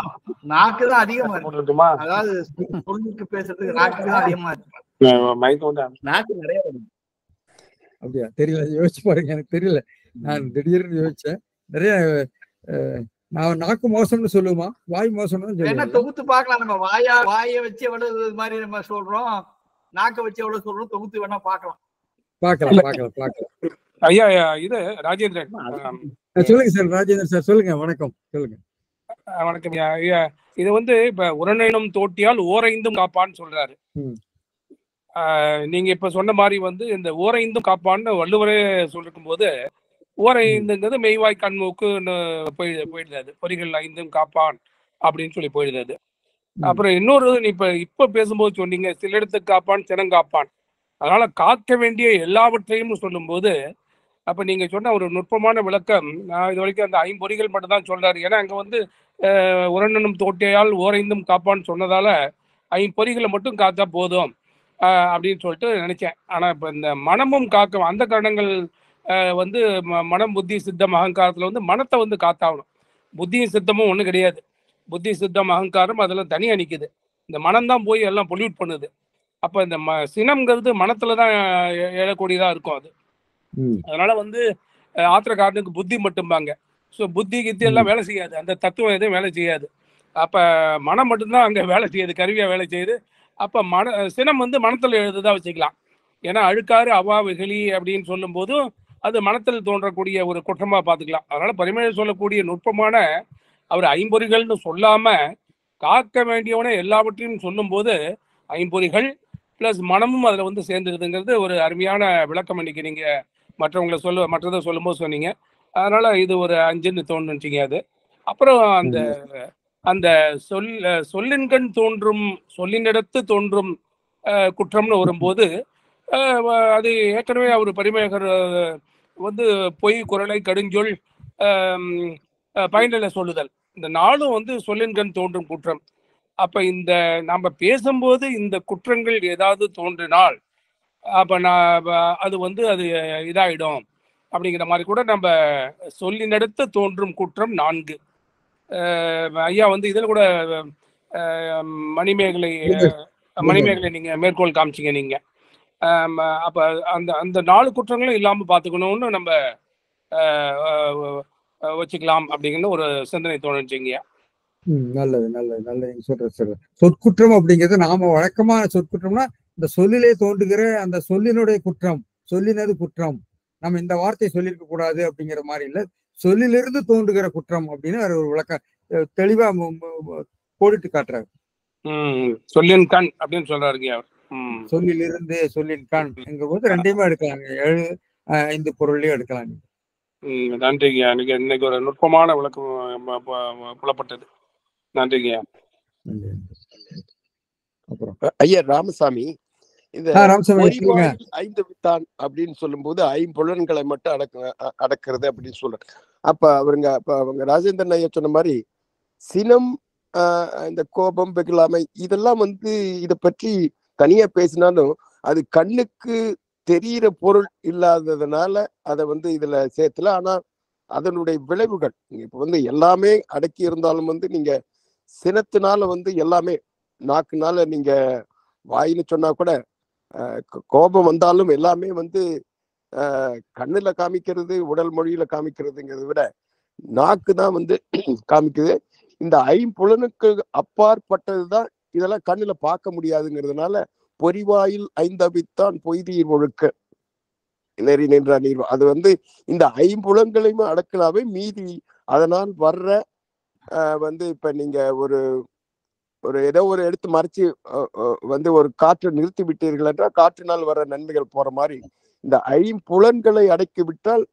நாக்கு தான் அதிகமா இருக்கு. அதாவது சொல்லுக்கு பேசுறதுக்கு நாக்கு தான் அதிகமா இருக்கு. நாக்கு நிறைய அப்படியா? தெரியல, யோசிச்சு பாருங்க. எனக்கு தெரியல, நான் திடீர்னு யோசிச்சேன். நிறைய நான் நாக்கு மோசம்னு சொல்லுமா, வாய் மோசம்னு சொல்லுவேன். தொகுத்து பார்க்கலாம். நம்ம வாயை வச்சு எவ்வளவு மாதிரி நம்ம சொல்றோம், நாக்க வச்சு எவ்வளவு சொல்றோம், தொகுத்து வேணா பார்க்கலாம். ஐயா, இது ராஜேந்திரன் சொல்லுங்க சார். ராஜேந்திரன் சார் சொல்லுங்க. வணக்கம், சொல்லுங்க. வணக்கம் ஐயா. இது இப்ப உரணினும் தோட்டியால் ஓரைந்தும் காப்பான்னு சொல்றாரு. நீங்க இப்ப சொன்ன மாதிரி இந்த ஓரைந்தும் காப்பான்னு வள்ளுவரே சொல்லிருக்கும் போது, ஓரைந்துங்கிறது மெய்வாய் கண்மூக்கு போயிடுது. பொறிகள் ஐந்தும் காப்பான் அப்படின்னு சொல்லி போயிடுது. அப்புறம் இன்னொரு இப்ப பேசும்போது சொன்னீங்க, சிலெடுத்து காப்பான் சினங்காப்பான். அதனால காக்க வேண்டிய எல்லாவற்றையும் சொல்லும் போது, அப்ப நீங்க சொன்ன ஒரு நுட்பமான விளக்கம். நான் இது வரைக்கும் அந்த ஐம்பொறிகள் மட்டும் தான் சொல்றாரு. ஏன்னா அங்க உரண்டனும் தோட்டையால் ஓரைந்தும் காப்பான்னு சொன்னதால ஐம்பொறிகளை மட்டும் காத்தா போதும் அப்படின்னு சொல்லிட்டு நினைச்சேன். ஆனா இப்ப இந்த மனமும் காக்கும் அந்த காரணங்கள் மனம் புத்தி சித்தம் அகங்காரத்துல மனத்தை காத்தாகணும். புத்தியும் சித்தமும் ஒண்ணும் கிடையாது. புத்தி சித்தம் அகங்காரம் அதெல்லாம் தனியா நிக்குது. இந்த மனம்தான் போய் எல்லாம் பொல்யூட் பண்ணுது. அப்ப இந்த சினம்ங்கிறது மனத்துலதான் எழக்கூடியதா இருக்கும். அது அதனால ஆத்திரக்காரனுக்கு புத்தி மட்டும்பாங்க. ஸோ புத்தி கித்தி எல்லாம் வேலை செய்யாது, அந்த தத்துவம் எதுவும் வேலை செய்யாது. அப்ப மனம் மட்டும்தான் அங்க வேலை செய்யுது, கருவியா வேலை செய்யுது. அப்ப சினம் மனத்துல எழுதுதான் வச்சுக்கலாம். ஏன்னா அழுக்காறு அவா வெகுளி அப்படின்னு சொல்லும் போதும் அது மனத்தில் தோன்றக்கூடிய ஒரு குற்றமா பார்த்துக்கலாம். அதனால பரிமேல் சொல்லக்கூடிய நுட்பமான அவர் ஐம்பொறிகள்னு சொல்லாம காக்க வேண்டியவனே எல்லாவற்றையும் சொல்லும் போது ஐம்பொறிகள் பிளஸ் மனமும் அதுல சேர்ந்துருதுங்கிறது ஒரு அருமையான விளக்கம். இன்னைக்கு நீங்க மற்றதை சொல்லும் போது சொன்னீங்க. அதனால இது ஒரு 5ன்னு தோன்றுச்சிங்க. அது அப்புறம் அந்த சொல்லின்கண் தோன்றும் சொல்லினிடத்து தோன்றும் குற்றம்னு வரும்போது அது ஏற்கனவே அவர் பரிமேகர் பொய் குரலை கடுஞ்சொல் பயனில சொல்லுதல், இந்த நாளும் சொல்லின்கண் தோன்றும் குற்றம். அப்ப இந்த நாம பேசும்போது இந்த குற்றங்கள் ஏதாவது தோன்றினால் அப்ப அது அது இதாயிடும் அப்படிங்கிற மாதிரி கூட நம்ம சொல்லினடுத்து தோன்றும் குற்றம் 4. ஐயா இதுல கூட மணிமேகலை நீங்க மேற்கோள் காமிச்சிங்க நீங்க. அப்ப அந்த 4 குற்றங்களும் இல்லாம பாத்துக்கணும்னு நம்ம வச்சுக்கலாம் அப்படிங்கிற ஒரு சிந்தனை தோணுச்சுங்க. நல்லது நல்லது நல்லது சொல்றேன் சார். சொற்குற்றம் அப்படிங்கிறது நாம வழக்கமா சொற்குற்றம்னா இந்த சொல்லிலே தோன்றுகிற அந்த சொல்லினுடைய குற்றம், சொல்லினது குற்றம், நம்ம இந்த வார்த்தையை சொல்லியிருக்க கூடாது அப்படிங்கிற மாதிரி இல்ல, சொல்லிலிருந்து தோன்றுகிற குற்றம் அப்படின்னு ஒரு விளக்கம் தெளிவா கோடிட்டு காட்டுறாரு. சொல்லின் கண் அப்படின்னு சொல்றாருங்க அவர். சொல்லிலிருந்து சொல்லின் கண் எங்க போது ரெண்டையுமே எடுக்கலாங்க, 7-5 பொருளையும் எடுக்கலாம். நன்றிங்க. எனக்கு இன்னைக்கு ஒரு நுட்பமான விளக்கம் புலப்பட்டது. நன்றிங்க. அப்புறம் ஐயா ராமசாமி, இந்த 5 வித்தான் அப்படின்னு சொல்லும் போது 5 புலன்களை மட்டும் அடக்கிறது அப்படின்னு சொல்றாரு. அப்ப அவங்க ராஜேந்திரன் ஐயா சொன்ன மாதிரி சினம் இந்த கோபம், வெகுளாமை இதெல்லாம் வந்து இதை பற்றி தனியா பேசினாலும் அது கண்ணுக்கு தெரிகிற பொருள் இல்லாததுனால அதை வந்து இதுல சேர்த்துல. ஆனா அதனுடைய விளைவுகள் இப்ப வந்து எல்லாமே அடக்கி இருந்தாலும் வந்து நீங்க சினத்தினால வந்து எல்லாமே நாக்குனால நீங்க வாயின்னு சொன்னா கூட கோபம் வந்தாலும் எல்லாமே வந்து கண்ணுல காமிக்கிறது, உடல் மொழியில காமிக்கிறதுங்கிறத விட நாக்கு தான் வந்து காமிக்குது. இந்த ஐம்புலனுக்கு அப்பாற்பட்டதுதான் இதெல்லாம் கண்ணுல பார்க்க முடியாதுங்கிறதுனால பொறிவாயில் ஐந்தபித்தான் பொய்தீர் ஒழுக்க நெறி நின்ற நீர். அது வந்து இந்த ஐம்புலங்களையும் அடக்கலாவே மீதி அதனால் வர்ற வந்து இப்ப நீங்க ஒரு ஏதோ ஒரு எடுத்து மறைச்சு வந்து ஒரு காற்றை நிறுத்தி விட்டீர்கள் என்றால் காற்றினால் வர்ற நன்மைகள் போற மாதிரி இந்த ஐம்புலன்களை அடக்கி விட்டால்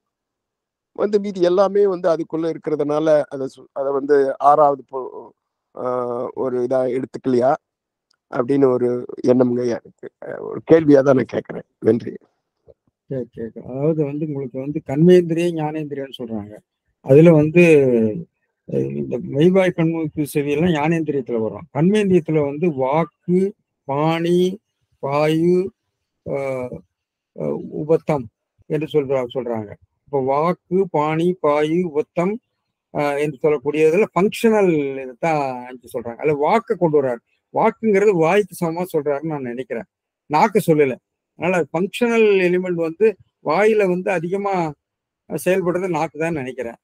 வந்து மீதி எல்லாமே வந்து அதுக்குள்ள இருக்கிறதுனால அதை வந்து ஆறாவது ஒரு இதா எடுத்துக்கலையா அப்படின்னு ஒரு எண்ணம்ங்க எனக்கு. ஒரு கேள்வியா தான் நான் கேட்கிறேன். நன்றி. அதாவது வந்து உங்களுக்கு வந்து கண்மேந்திரியம் ஞானேந்திரியம்னு சொல்றாங்க. அதுல வந்து இந்த மெய்வாய் கண்மூக்கு செவியெல்லாம் ஞானேந்திரியத்துல வரும். கண்மேந்திரியத்துல வந்து வாக்கு, பாணி, பாயு, உபத்தம் என்று சொல்றாங்க. இப்போ வாக்கு, பாணி, பாயு, உபத்தம் என்று சொல்லக்கூடியதுல ஃபங்க்ஷனல் தான் சொல்றாங்க. அதுல வாக்கை கொண்டு வர்றாரு. வாக்குங்கிறது வாய்க்கு சமமா சொல்றாருன்னு நான் நினைக்கிறேன். நாக்கு சொல்லலை. அதனால ஃபங்க்ஷனல் எலிமெண்ட் வந்து வாயில வந்து அதிகமா செயல்படுறது நாக்கு தான் நினைக்கிறேன்.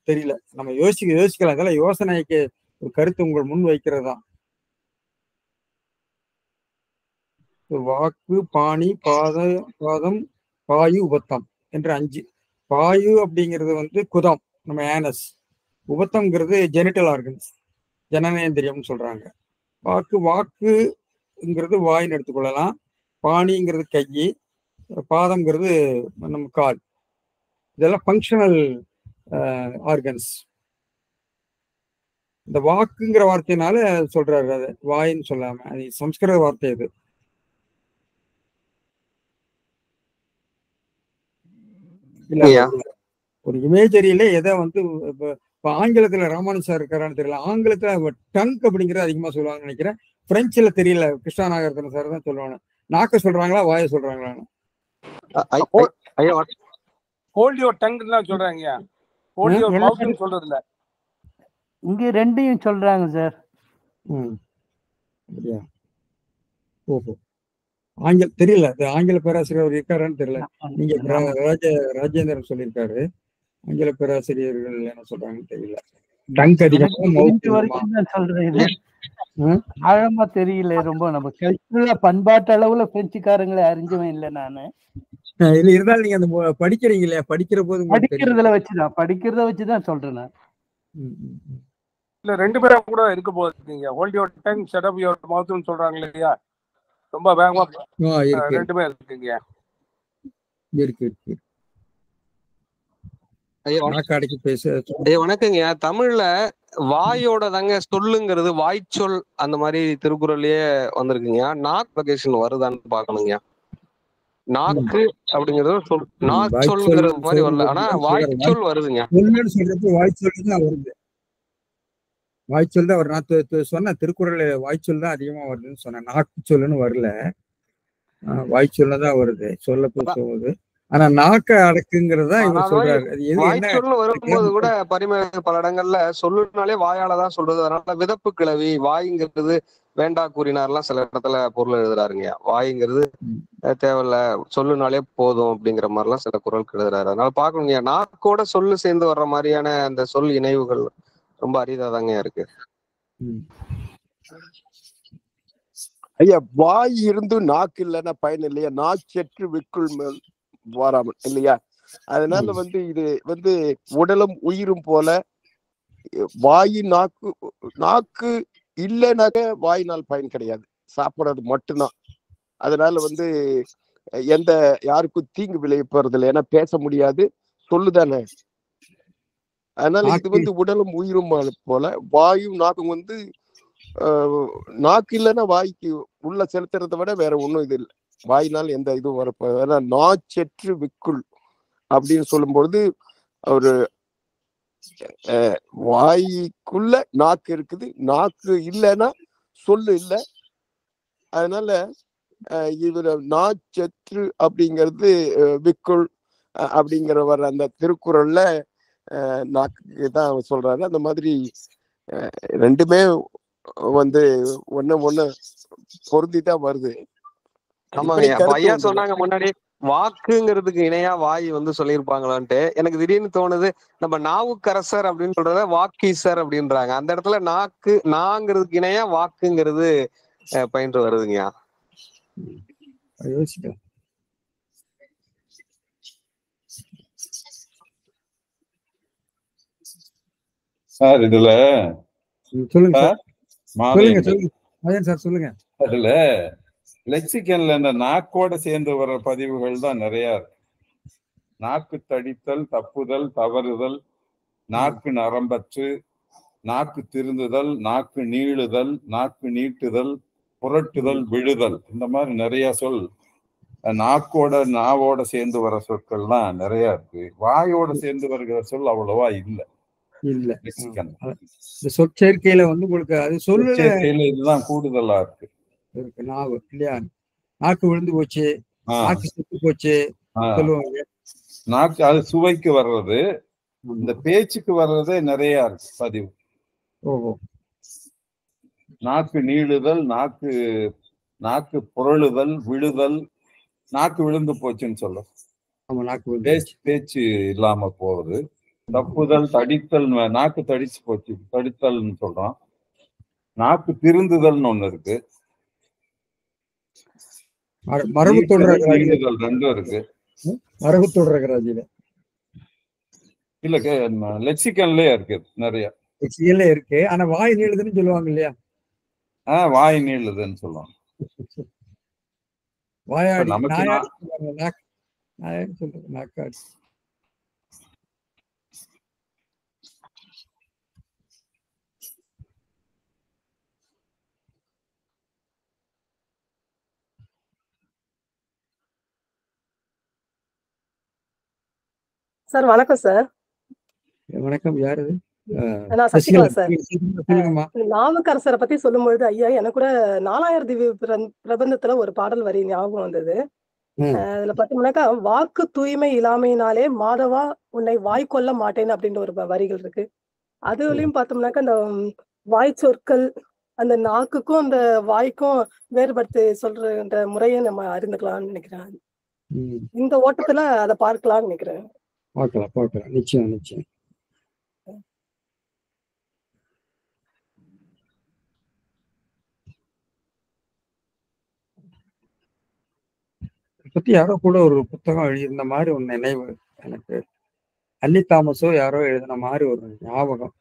தெரியல, நம்ம யோசிக்கலாம். அதெல்லாம் யோசனைக்கு ஒரு கருத்து உங்கள் முன் வைக்கிறது தான். வாக்கு, பாணி, பாதம், பாயு, உபத்தம் என்று 5. பாயு அப்படிங்கிறது வந்து குதம், நம்ம ஆனஸ். உபத்தம்ங்கிறது ஜெனிட்டல் ஆர்கன்ஸ், ஜனனேந்திரியம்னு சொல்றாங்க. வாக்குங்கிறது வாயின்னு எடுத்துக்கொள்ளலாம். பாணிங்கிறது கை, பாதம்ங்கிறது நம்ம கால். இதெல்லாம் ஃபங்க்ஷனல் ஆர்கன்ஸ். இந்த வாக்குங்கிற வார்த்தையினால சொல்றாரு, அது வாயின்னு சொல்லாம. அது சம்ஸ்கிருத வார்த்தை. இது ஒரு இமேஜரியில எதை வந்து இப்ப ஆங்கிலத்துல ராமானுஜா இருக்காரான்னு தெரியல. ஆங்கிலத்துல டங்க் அப்படிங்கிறது அதிகமா சொல்லுவாங்கன்னு நினைக்கிறேன். பிரெஞ்சுல தெரியல, கிருஷ்ணா நாகரத்ன சார் தான் சொல்லுவாங்க. நாக்க சொல்றாங்களா வாய சொல்றாங்களான்னு. ஹோல்ட் யுவர் டங் தான் சொல்றாங்க. ஹோல்ட் யுவர் மவுத் சொல்றது இல்ல. இங்க ரெண்டையும் சொல்றாங்க சார். ஓஹோ, தெரியல. ஆங்கில பேராசிரியர் இருக்காரான்னு தெரியல. நீங்க ராஜேந்திரன் சொல்லியிருக்காரு. ஆங்கில பேராசிரியர்கள் என்ன சொல்றாங்கன்னு தெரியல. டங்க் அதிகமா சொல்றேன். ஆழமா தெரியல. ரொம்ப நம்ம கல்ச்சுரலா பண்பாட்டு அளவுல பிரெஞ்சுக்காரங்களை அறிஞ்சவன் இல்லை நானு. இல்ல இருந்தாலும் நீங்க அந்த படிக்கிறீங்க இல்லையா, படிக்கிறத வச்சுதான் சொல்றேன் நான். இல்ல 2 பேரும் கூட இருக்க போகுது. Hold your tongue, shut up your மவுத்னு சொல்றாங்க இல்லையா, ரொம்ப வேகமா 2 பேர் இருக்குங்க. இருக்கு. வணக்கங்க. தமிழ்ல வாயோட தாங்க சொல்லுங்கிறது வாய்ச்சொல் அந்த மாதிரி திருக்குறள்லயே வந்திருக்குங்க. நாக்கு வருதான்னு பாக்கணுங்க. நாக்கு அப்படிங்கிறது நாச்சொல்ங்கிறது மாதிரி வரல, ஆனா வாய்ச்சொல் வருதுங்க. வாய்ச்சொல் தான் வருது. வாய்ச்சொல் தான் வரும். நான் சொன்ன திருக்குறள் வாய்ச்சொல் தான் அதிகமா வருதுன்னு சொன்னேன். நாக்கு சொல்லுன்னு வரல, வாய்ச்சொல்ல தான் வருது. சொல்ல போகுது. ஆனா நாக்க அடக்குங்கிறதா இவர் சொல்றாரு. வாய்ச்சொல்னு வரும்போது கூட பரிமேக பல இடங்கள்ல சொல்லுனாலே வாயாலதான் சொல்றது. அதனால விதப்பு கிளவி வாய்ங்கிறது வேண்டா கூறினார்லாம் சில இடத்துல பொருள் எழுதுறாருங்க. வாய்ங்கிறது தேவையில்ல, சொல்லுனாலே போதும் அப்படிங்கிற மாதிரிலாம் சில குறள் எழுதுறாரு. அதனால பாக்கணுங்க, நாக்கோட சொல்லு சேர்ந்து வர்ற மாதிரியான அந்த சொல் இணைவுகள் ரொம்ப அரிதாதாங்க இருக்கு. ஐயா, வாய் இருந்து நாக்கு இல்லைன்னா பயன் இல்லையா? நாச்செற்று விக்குள் மேல் வாராமல் இல்லையா? அதனால வந்து இது வந்து உடலும் உயிரும் போல. வாயின் நாக்கு இல்லைனாக்க வாயினால் பயன் கிடையாது, சாப்பிட்றது மட்டும்தான். அதனால வந்து எந்த யாருக்கும் தீங்கு விளைவிப்பறது இல்லை, ஏன்னா பேச முடியாது, சொல்லுதானே. அதனால இது வந்து உடலும் உயிரும் போல. வாயும் நாக்கும் வந்து நாக்கு இல்லைன்னா வாய்க்கு உள்ள செலுத்துறதை விட வேற ஒண்ணும் இது இல்லை. வாயினால் எந்த இதுவும் வரப்போ. ஏன்னா நாச்செற்று விக்குள் அப்படின்னு சொல்லும்பொழுது ஒரு வாய்க்குள்ள நாக்கு இருக்குது, நாக்கு இல்லைன்னா சொல்லு இல்லை. அதனால இவர நாச்சற்று அப்படிங்கிறது விக்குள் அப்படிங்கிற வர்ற அந்த திருக்குறள்ல நாக்கு தான் சொல்றாரு. அந்த மாதிரி ரெண்டுமே வந்து ஒண்ணு பொருந்திதான் வருது. ஆமாங்க, ஐயா சொன்னாங்க முன்னாடி வாக்குங்கிறதுக்கு இணையா வாய் வந்து சொல்லியிருப்பாங்களான்ட்டு. எனக்கு திடீர்னு தோணுது, நம்ம நாவுக்கரசர் அப்படின்னு சொல்றத வாக்கீசர் அப்படின்றாங்க. அந்த இடத்துல நாக்கு நாங்கிறதுக்கு இணையா வாக்குங்கிறது பயின்று வருதுங்கய்யா. யோசிக்கலாம். சார் இதுல சொல்லுங்க சார், சொல்லுங்க. அதுல லெக்சிகன்ல இந்த நாக்கோட சேர்ந்து வர்ற பதிவுகள் தான் நிறைய இருக்கு. நாக்கு தடித்தல், தப்புதல், தவறுதல், நாக்கு நரம்பற்று, நாக்கு திருந்துதல், நாக்கு நீளுதல், நாக்கு நீட்டுதல், புரட்டுதல், விழுதல், இந்த மாதிரி நிறைய சொல் நாவோட சேர்ந்து வர சொற்கள்லாம் நிறைய இருக்கு. வாயோட சேர்ந்து வருகிற சொல் அவ்வளவா இல்ல லெக்சிகன். சொற்சேர்க்கையில வந்து உங்களுக்கு அது சொற்சேர்க்கையில இதுதான் கூடுதலா இருக்கு. நாவு இல்லையா, நாக்கு விழுந்து போச்சு, நாக்கு செத்து போச்சு சொல்லுவாங்க. நாக்கு அது சுவைக்கு வர்றது, இந்த பேச்சுக்கு வர்றதே நிறைய இருக்கு பதிவு. நாக்கு நீளுதல், நாக்கு புரளுதல், விழுதல், நாக்கு விழுந்து போச்சுன்னு சொல்லும். பேச்சு இல்லாம போகுது. தப்புதல், தடித்தல், நாக்கு தடிச்சு போச்சு, தடித்தல்னு சொல்றோம். நாக்கு திருந்துதல்னு ஒண்ணு இருக்கு, மரபு தொடர் ரெண்டும் இருக்கு. மரபு தொடர் இல்ல லெக்சிகன்லயே இருக்கு, நிறைய லெக்சிகன்ல இருக்கு. ஆனா வாய் நீளுதுன்னு சொல்லுவாங்க இல்லையா? வாய் நீளுதுன்னு சொல்லுவாங்க. வாயாடி, நமக்கு நாயாடி சொல்றது, நாக்காடி. சார் வணக்கம் சார். வணக்கம். யாரு? நான் சசிகலா சார். நாவுக்கரசரை பத்தி சொல்லும்பொழுது ஐயா எனக்கு கூட 4000 திவ்ய பிரபந்தத்துல ஒரு பாடல் வரி ஞாபகம் வந்தது. அதுல பாத்தீங்கன்னாக்கா, வாக்கு தூய்மை இல்லாமையினாலே மாதவா உன்னை வாய் கொள்ள மாட்டேன் அப்படின்ற ஒரு வரிகள் இருக்கு. அதுலயும் பார்த்தோம்னாக்கா அந்த வாய் சொற்கள் அந்த நாக்குக்கும் அந்த வாய்க்கும் வேறுபடுத்தி சொல்ற முறையை நம்ம அறிந்துக்கலாம்னு நினைக்கிறேன். இந்த ஓட்டத்துல அதை பார்க்கலாம்னு நினைக்கிறேன். பார்க்கலாம். நிச்சயம். பத்தி யாரோ கூட ஒரு புத்தகம் எழுதியிருந்த மாதிரி ஒரு நினைவு எனக்கு. அல்லி தாமஸோ யாரோ எழுதின மாதிரி ஒரு ஞாபகம்.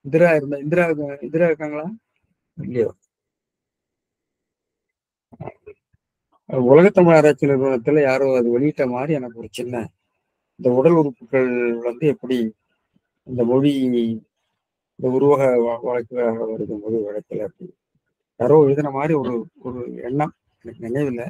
இந்திரா இருக்காங்களா இல்லையோ? உலகத்தமிழ் ஆராய்ச்சி நிறுவனத்துல யாரோ அது வெளியிட்ட மாதிரி எனக்கு ஒரு சின்ன, இந்த உடல் உறுப்புகள் வந்து எப்படி இந்த மொழி இந்த உருவக வழக்குகளாக வருது, மொழி வழக்கில் அப்படி யாரோ எழுதின மாதிரி ஒரு எண்ணம் எனக்கு நினைவில்.